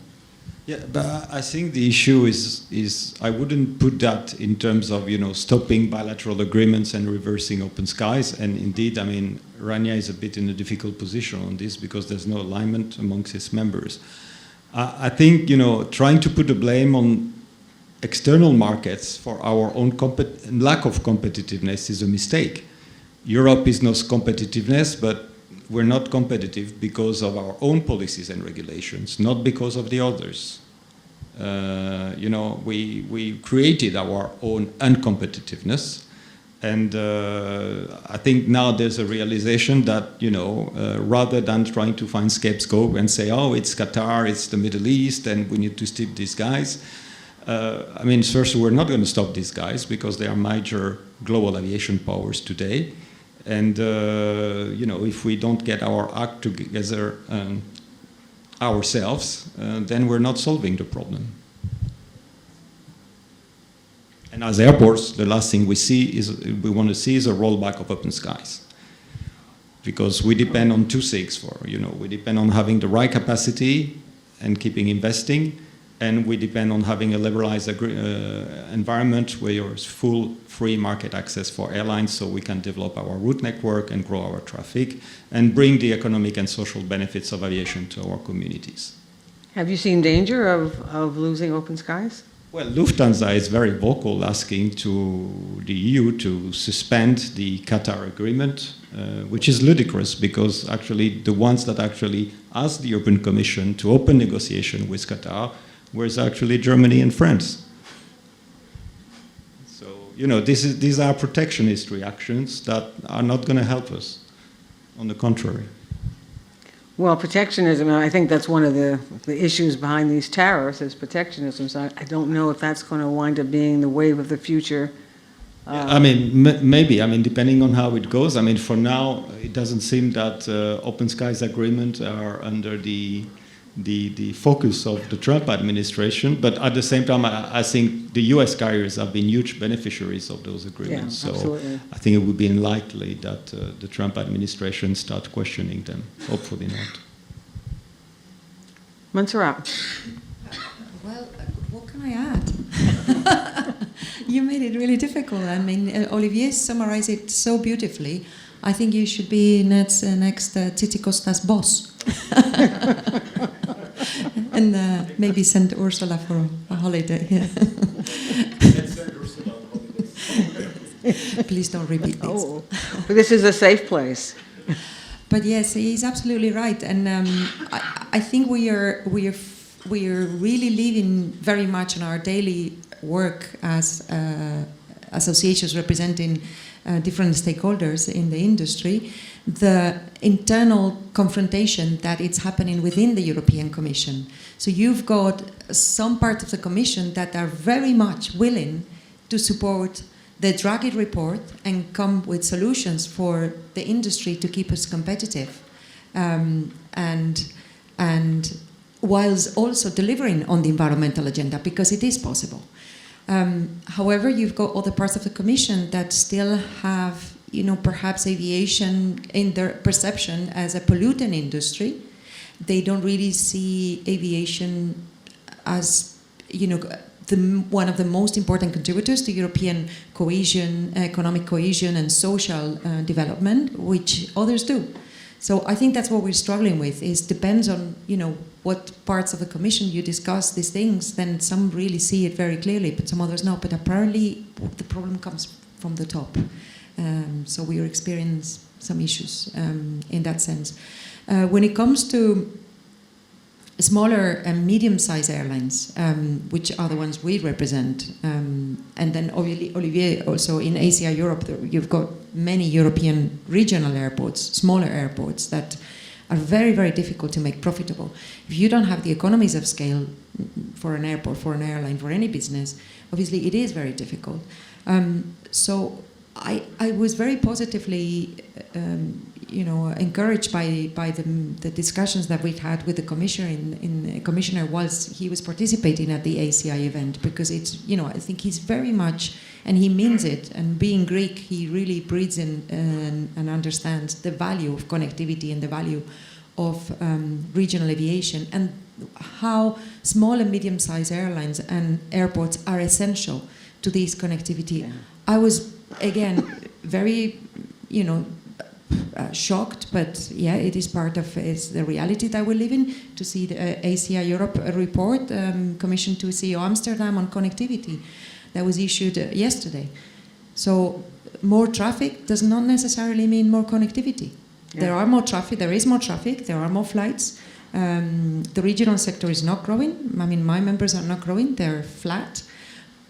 Yeah, but I think the issue is I wouldn't put that in terms of, stopping bilateral agreements and reversing open skies. And indeed, I mean, Rania is a bit in a difficult position on this because there's no alignment amongst its members. I think, trying to put the blame on external markets for our own lack of competitiveness is a mistake. Europe is not competitiveness, but we're not competitive because of our own policies and regulations, not because of the others. We created our own uncompetitiveness, and I think now there's a realization that, rather than trying to find scapegoat and say, oh, it's Qatar, it's the Middle East, and we need to stop these guys. First, we're not going to stop these guys because they are major global aviation powers today. And, if we don't get our act together ourselves, then we're not solving the problem. And as airports, the last thing we want to see is a rollback of open skies. Because we depend on two things we depend on having the right capacity and keeping investing, and we depend on having a liberalized environment where there's full free market access for airlines so we can develop our route network and grow our traffic and bring the economic and social benefits of aviation to our communities. Have you seen danger of losing open skies? Well, Lufthansa is very vocal asking to the EU to suspend the Qatar agreement, which is ludicrous because actually the ones that actually asked the European Commission to open negotiation with Qatar was actually Germany and France. So, these are protectionist reactions that are not going to help us. On the contrary. Well, protectionism, I think that's one of the issues behind these tariffs is protectionism. So I don't know if that's going to wind up being the wave of the future. Maybe. Depending on how it goes. For now, it doesn't seem that open skies agreement are under the focus of the Trump administration, but at the same time, I think the U.S. carriers have been huge beneficiaries of those agreements. Yeah, absolutely. So I think it would be unlikely that the Trump administration start questioning them. Hopefully not. Montserrat. Well, what can I add? You made it really difficult. Olivier summarized it so beautifully. I think you should be next Titi Costa's boss. And maybe send Ursula for a holiday. Let's send Ursula on holidays. Please don't repeat this. Oh, this is a safe place. But yes, he's absolutely right, and I think we are really living very much in our daily work as associations representing different stakeholders in the industry, the internal confrontation that it's happening within the European Commission. So you've got some parts of the Commission that are very much willing to support the Draghi report and come with solutions for the industry to keep us competitive, and whilst also delivering on the environmental agenda, because it is possible. However, you've got other parts of the Commission that still have, perhaps aviation in their perception as a pollutant industry. They don't really see aviation as, one of the most important contributors to European cohesion, economic cohesion and social development, which others do. So I think that's what we're struggling with, is depends on, what parts of the Commission you discuss these things, then some really see it very clearly, but some others not. But apparently the problem comes from the top. So we are experiencing some issues in that sense. When it comes to smaller and medium-sized airlines, which are the ones we represent, and then Olivier, also in Asia, Europe, you've got many European regional airports, smaller airports that are very, very difficult to make profitable. If you don't have the economies of scale for an airport, for an airline, for any business, obviously it is very difficult. So I was very positively encouraged by the discussions that we've had with the commissioner whilst he was participating at the ACI event, because it's, I think he's very much, and he means it, and being Greek, he really breathes in and understands the value of connectivity and the value of regional aviation, and how small and medium-sized airlines and airports are essential to this connectivity. Yeah. I was, again, very, shocked, but yeah, it is part of it's the reality that we live in, to see the ACI Europe report commissioned to CEO Amsterdam on connectivity that was issued yesterday. So more traffic does not necessarily mean more connectivity. Yeah. There are more traffic, there is more traffic, there are more flights. The regional sector is not growing. I mean, my members are not growing, they're flat.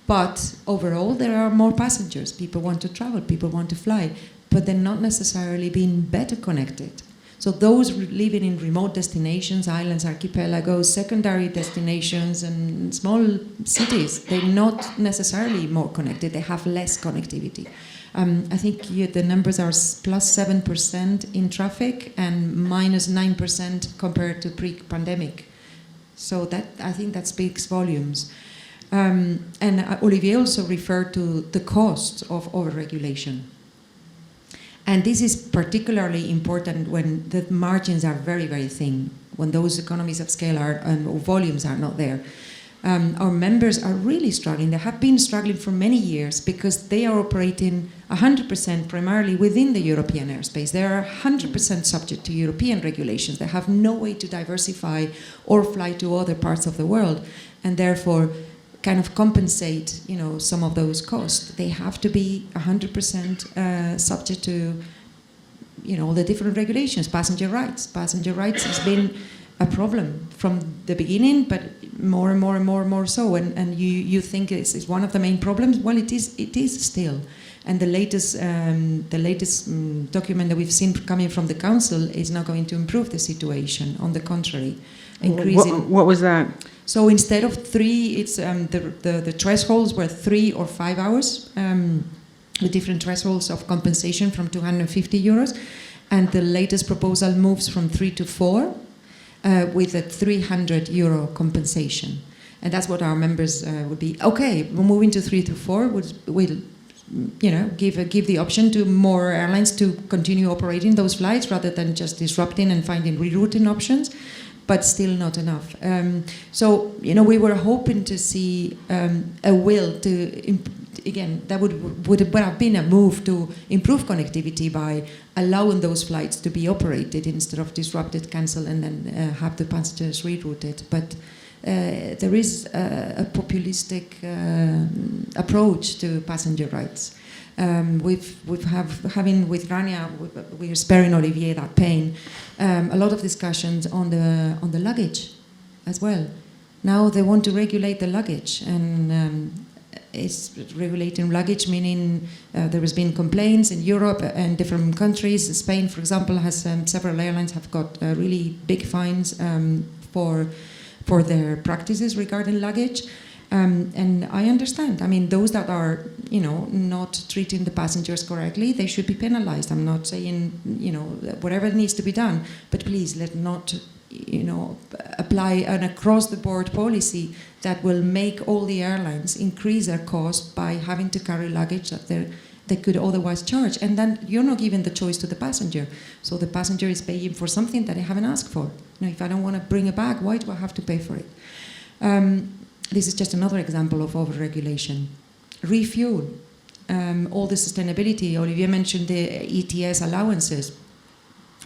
But overall, there are more passengers. People want to travel, people want to fly, but they're not necessarily being better connected. So those living in remote destinations, islands, archipelagos, secondary destinations, and small cities, they're not necessarily more connected. They have less connectivity. I think the numbers are plus 7% in traffic and minus 9% compared to pre-pandemic. So that, I think that speaks volumes. And Olivier also referred to the cost of overregulation. And this is particularly important when the margins are very, very thin, when those economies of scale are, or volumes are not there. Our members are really struggling. They have been struggling for many years because they are operating 100% primarily within the European airspace. They are 100% subject to European regulations. They have no way to diversify or fly to other parts of the world, and therefore kind of compensate, some of those costs. They have to be 100% subject to, all the different regulations. Passenger rights. Passenger rights has been a problem from the beginning, but more and more and more and more so. And you think it's one of the main problems? Well, it is still. And the latest document that we've seen coming from the Council is not going to improve the situation. On the contrary, increasing. What was that? So instead of 3, it's the thresholds were 3 or 5 hours, with different thresholds of compensation from 250 euros. And the latest proposal moves from 3 to 4, with a 300 euro compensation. And that's what our members would be. Okay, we're moving to 3 to 4, we'll give the option to more airlines to continue operating those flights rather than just disrupting and finding rerouting options. But still not enough. So, we were hoping to see a will to, again, that would have been a move to improve connectivity by allowing those flights to be operated instead of disrupted, cancelled, and then have the passengers rerouted. But there is a populistic approach to passenger rights. Having with Rania, we are sparing Olivier that pain. A lot of discussions on the luggage as well. Now they want to regulate the luggage, and it's regulating luggage, meaning there has been complaints in Europe and different countries. Spain, for example, has several airlines have got really big fines for their practices regarding luggage. And I understand. I mean, those that are, not treating the passengers correctly, they should be penalized. I'm not saying, whatever needs to be done, but please let not, apply an across-the-board policy that will make all the airlines increase their cost by having to carry luggage that they could otherwise charge. And then you're not giving the choice to the passenger. So the passenger is paying for something that they haven't asked for. If I don't want to bring a bag, why do I have to pay for it? This is just another example of overregulation. Refuel, all the sustainability. Olivier mentioned the ETS allowances.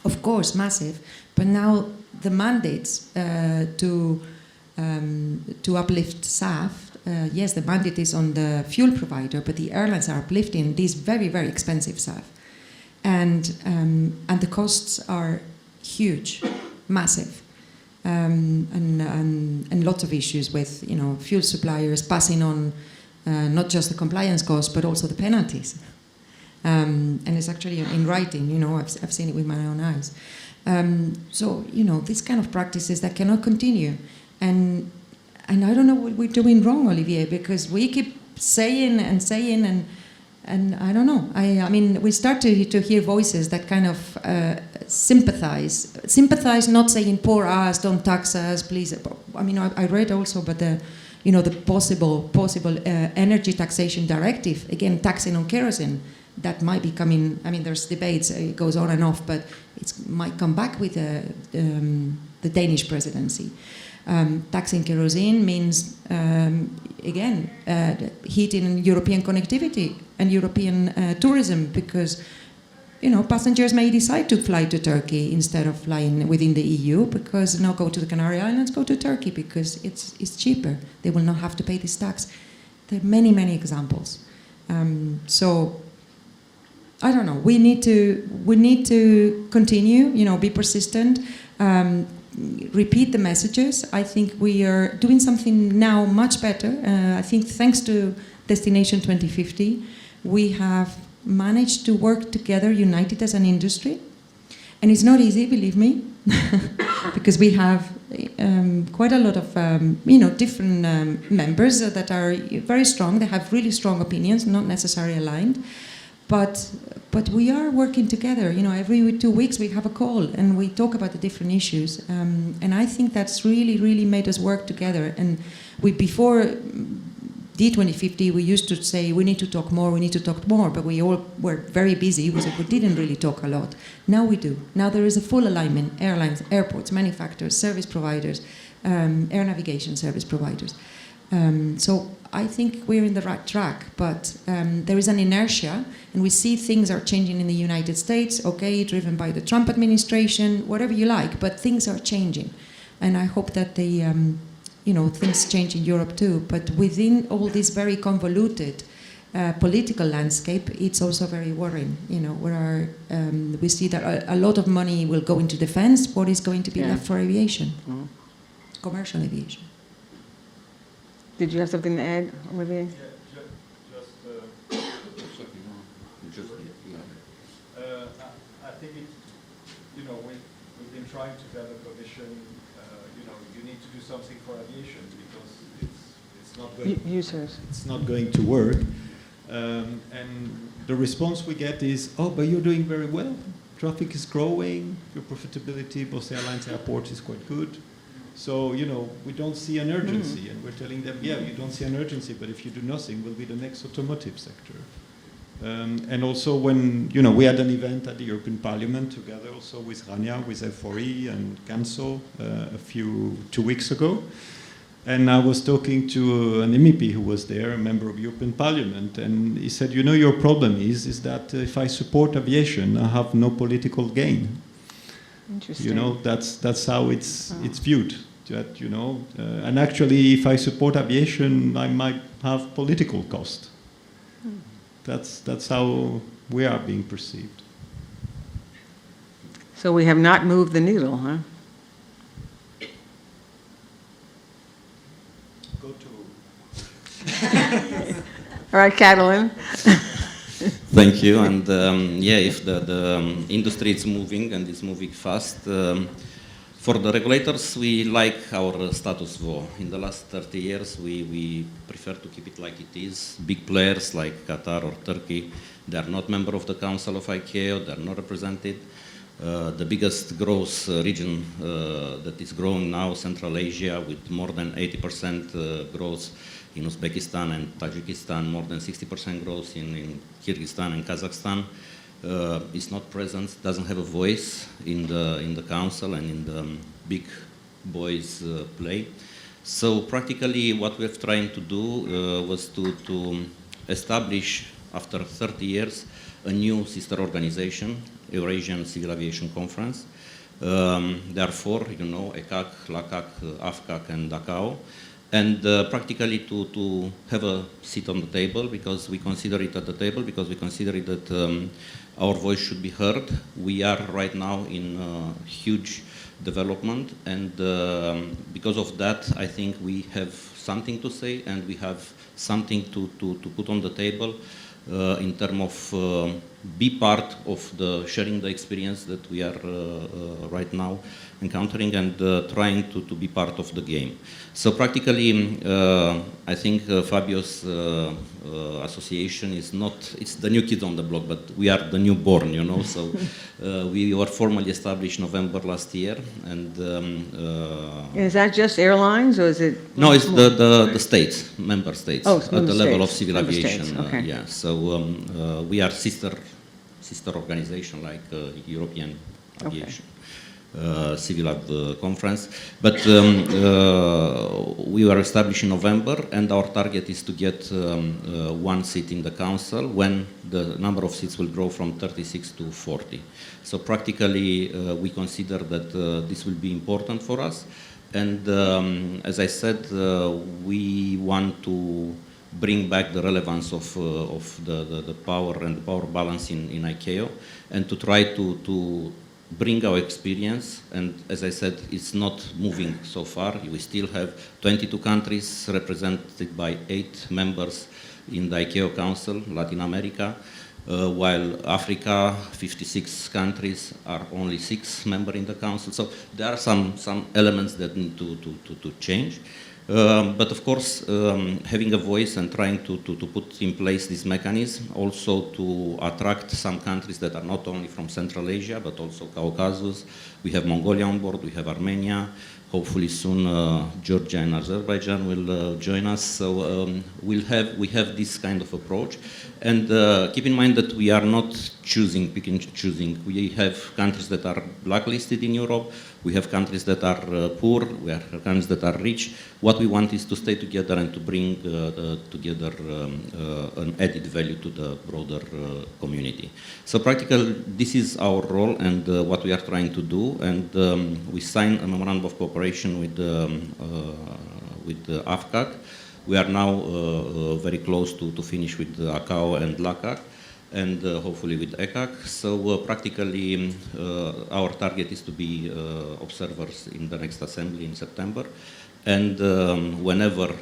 Of course, massive. But now the mandates to uplift SAF, yes, the mandate is on the fuel provider, but the airlines are uplifting this very, very expensive SAF. And the costs are huge, massive. And lots of issues with fuel suppliers passing on not just the compliance costs but also the penalties, and it's actually in writing. I've seen it with my own eyes. So these kind of practices that cannot continue, and I don't know what we're doing wrong, Olivier, because we keep saying and I don't know. I mean, we start to hear voices that kind of sympathize, not saying poor us, don't tax us, please. I mean, I read also about the possible energy taxation directive, again, taxing on kerosene, that might be coming. I mean, there's debates, it goes on and off, but it might come back with the Danish presidency. Taxing kerosene means, again, heating European connectivity and European tourism, because passengers may decide to fly to Turkey instead of flying within the EU, because now go to the Canary Islands, go to Turkey because it's cheaper. They will not have to pay this tax. There are many, many examples. So I don't know. We need to continue. Be persistent. Repeat the messages. I think we are doing something now much better. I think thanks to Destination 2050, we have managed to work together, united as an industry. And it's not easy, believe me, because we have quite a lot of different members that are very strong. They have really strong opinions, not necessarily aligned. But we are working together. Every 2 weeks we have a call and we talk about the different issues. And I think that's really, really made us work together. And before D2050, we used to say we need to talk more, but we all were very busy, so we didn't really talk a lot. Now we do. Now there is a full alignment: airlines, airports, manufacturers, service providers, air navigation service providers. So I think we're in the right track, but there is an inertia, and we see things are changing in the United States, okay, driven by the Trump administration, whatever you like, but things are changing. And I hope that things change in Europe too. But within all this very convoluted political landscape, it's also very worrying. We see that a lot of money will go into defense. What is going to be left for aviation? Commercial aviation. Did you have something to add, Olivier? I think we've been trying to develop a vision. You need to do something for aviation because it's not going. It's not going to work. And the response we get is, "Oh, but you're doing very well. Traffic is growing. Your profitability, both airlines, airports, is quite good. So, we don't see an urgency." And we're telling them, yeah, you don't see an urgency, but if you do nothing, we'll be the next automotive sector. And also when, we had an event at the European Parliament together also with Rania, with F4E and Canso 2 weeks ago. And I was talking to an MEP who was there, a member of European Parliament, and he said, your problem is that if I support aviation, I have no political gain. Interesting. That's how it's viewed. That and actually, if I support aviation, I might have political cost. That's how we are being perceived. So we have not moved the needle, huh? Go to. All right, Catalin. Thank you. And if the industry is moving and is moving fast, for the regulators, we like our status quo. In the last 30 years, we prefer to keep it like it is. Big players like Qatar or Turkey, they are not member of the Council of ICAO, they are not represented. The biggest growth region that is growing now, Central Asia, with more than 80% growth in Uzbekistan and Tajikistan, more than 60% growth in Kyrgyzstan and Kazakhstan, is not present, doesn't have a voice in the council and in the big boys play. So practically what we're trying to do was to establish, after 30 years, a new sister organization, Eurasian Civil Aviation Conference. Therefore, ECAC, LACAC, AFCAC, and DACAO. And practically to have a seat on the table, because we consider it at the table, because we consider it that our voice should be heard. We are right now in huge development, and because of that, I think we have something to say, and we have something to put on the table in terms of be part of the sharing the experience that we are right now encountering, and trying to be part of the game. So practically, I think Fabio's association is not, it's the new kid on the block, but we are the newborn, So we were formally established November last year, and is that just airlines, or is it? No, it's the states, member states, at the level of civil member aviation. States. Okay. Yeah, so we are sister organization like European aviation. CivLab conference. But we were established in November, and our target is to get one seat in the council when the number of seats will grow from 36 to 40. So practically, we consider that this will be important for us. And as I said, we want to bring back the relevance of the power and the power balance in ICAO, and to try to bring our experience. And as I said, it's not moving so far. We still have 22 countries represented by 8 members in the ICAO Council, Latin America, while Africa, 56 countries, are only 6 members in the council. So there are some elements that need to change. But of course, having a voice and trying to put in place this mechanism, also to attract some countries that are not only from Central Asia, but also Caucasus. We have Mongolia on board, we have Armenia. Hopefully soon Georgia and Azerbaijan will join us. So we have this kind of approach. And keep in mind that we are not pick and choosing. We have countries that are blacklisted in Europe. We have countries that are poor. We have countries that are rich. What we want is to stay together and to bring together an added value to the broader community. So practically, this is our role and what we are trying to do. And we signed a memorandum of cooperation with AFCAC. We are now very close to finish with ACAO and LACAC, and hopefully with ECAC. So practically, our target is to be observers in the next assembly in September. And whenever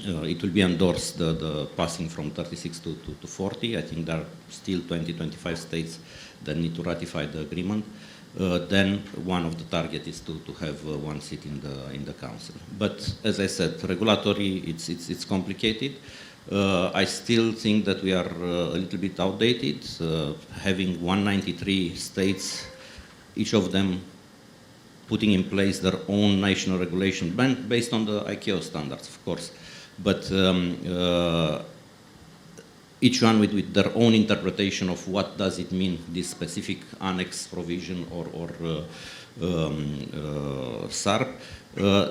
it will be endorsed, the passing from 36 to 40, I think there are still 20-25 states that need to ratify the agreement. Then one of the targets is to have one seat in the council. But as I said, regulatory, it's complicated. I still think that we are a little bit outdated, having 193 states, each of them putting in place their own national regulation, based on the ICAO standards, of course. But each one with their own interpretation of what does it mean, this specific annex provision or SARP.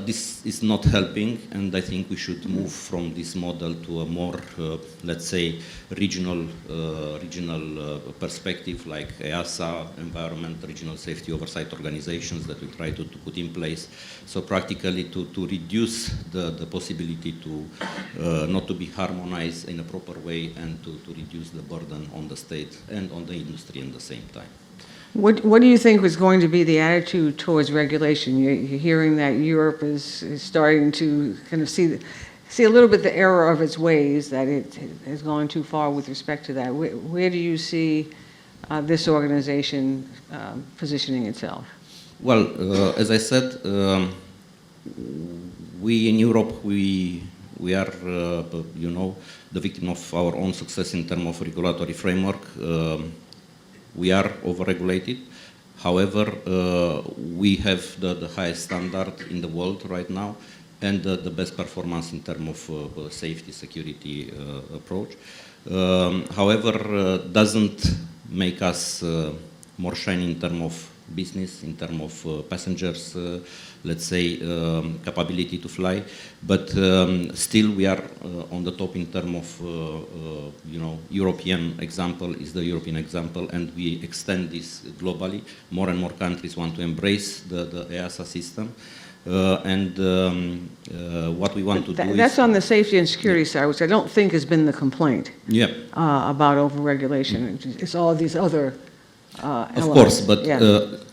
This is not helping, and I think we should move from this model to a more, let's say, regional perspective, like EASA, Environment, Regional Safety Oversight Organizations that we try to put in place. So practically to reduce the possibility to not to be harmonized in a proper way, and to reduce the burden on the state and on the industry at the same time. What do you think was going to be the attitude towards regulation? You're hearing that Europe is starting to kind of see a little bit the error of its ways, that it has gone too far with respect to that. Where do you see this organization positioning itself? Well, as I said, we in Europe, we are, the victim of our own success in terms of regulatory framework. We are overregulated. However, we have the highest standard in the world right now, and the best performance in terms of safety, security approach. However, doesn't make us more shiny in terms of business, in terms of passengers, let's say, capability to fly. But still we are on the top in terms of, European example is the European example, and we extend this globally. More and more countries want to embrace the EASA system. What we want to do That's on the safety and security side, which I don't think has been the complaint about overregulation. It's all these other elements. Of course, but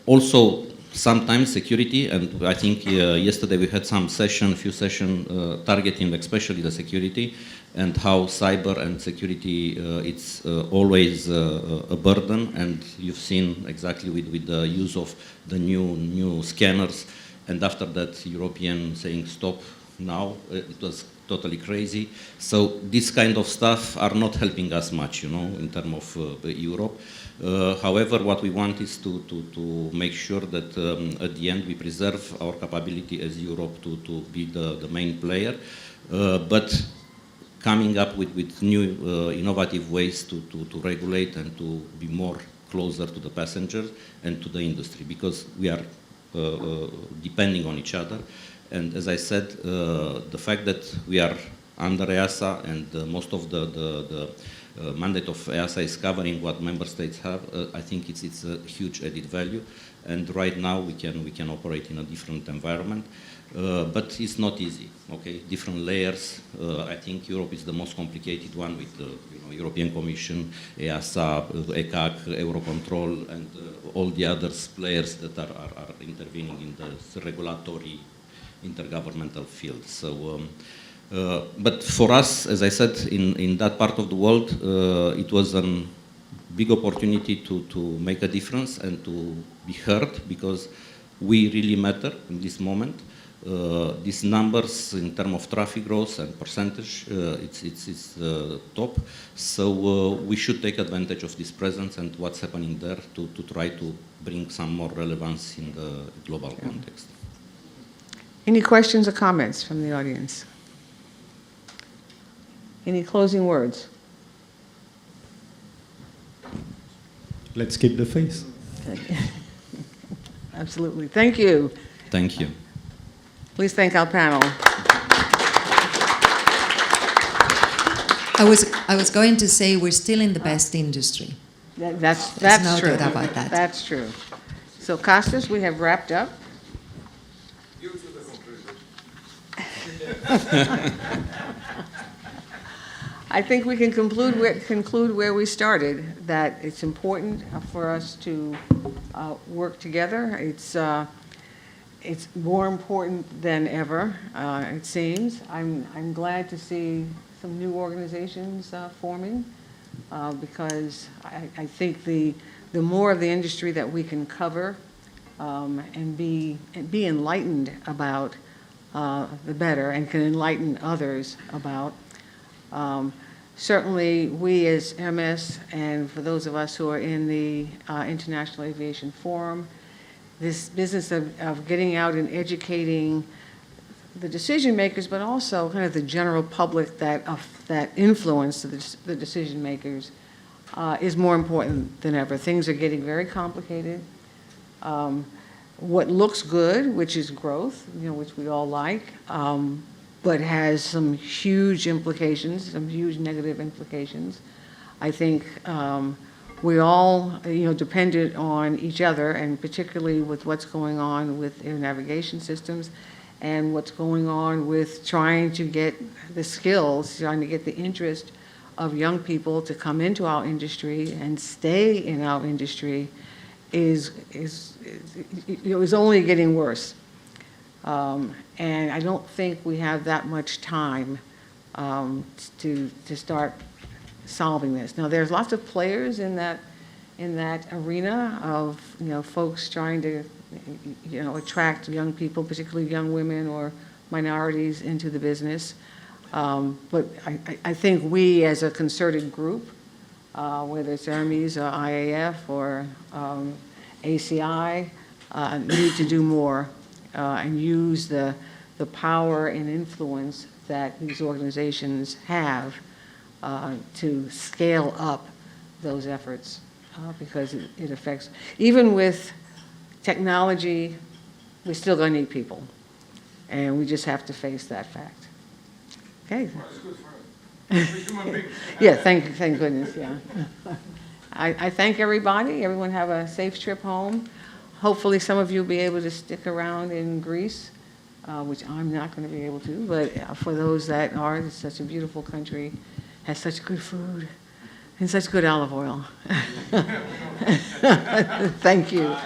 also sometimes security, and I think yesterday we had few sessions targeting especially the security, and how cyber and security it's always a burden, and you've seen exactly with the use of the new scanners, and after that European saying stop now, it was totally crazy. So this kind of stuff are not helping us much, in terms of Europe. However, what we want is to make sure that at the end we preserve our capability as Europe to be the main player, but coming up with new innovative ways to regulate and to be more closer to the passengers and to the industry, because we are depending on each other. And as I said, the fact that we are under EASA and most of the mandate of EASA is covering what member states have, I think it's a huge added value. And right now we can operate in a different environment, but it's not easy. Okay, different layers. I think Europe is the most complicated one with the European Commission, EASA, ECAC, Eurocontrol, and all the other players that are intervening in the regulatory intergovernmental field. So. But for us, as I said, in that part of the world, it was a big opportunity to make a difference and to be heard, because we really matter in this moment. These numbers in terms of traffic growth and percentage, it's top. So we should take advantage of this presence and what's happening there to try to bring some more relevance in the global context. Any questions or comments from the audience? Any closing words? Let's keep the faith. Absolutely. Thank you. Thank you. Please thank our panel. I was going to say we're still in the best industry. That's no true. doubt about that. That's true. So Costas, we have wrapped up. You to the conclusion. I think we can conclude where we started, that it's important for us to work together. It's more important than ever, it seems. I'm glad to see some new organizations forming, because I think the more of the industry that we can cover and be enlightened about, the better, and can enlighten others about. Certainly, we as Hermes, and for those of us who are in the International Aviation Forum, this business of getting out and educating the decision makers, but also kind of the general public that influence the decision makers, is more important than ever. Things are getting very complicated. What looks good, which is growth, which we all like, but has some huge implications, some huge negative implications. I think we all, depended on each other, and particularly with what's going on with air navigation systems, and what's going on with trying to get the skills, trying to get the interest of young people to come into our industry and stay in our industry, is only getting worse. And I don't think we have that much time to start solving this. Now, there's lots of players in that arena of folks trying to attract young people, particularly young women or minorities, into the business. But I think we, as a concerted group, whether it's Hermes or IAF or ACI, need to do more and use the power and influence that these organizations have to scale up those efforts, because it affects, even with technology, we're still going to need people, and we just have to face that fact. Okay. Yeah, thank goodness, yeah. I thank everybody. Everyone have a safe trip home. Hopefully some of you will be able to stick around in Greece, which I'm not going to be able to, but for those that are, it's such a beautiful country, has such good food, and such good olive oil. Thank you.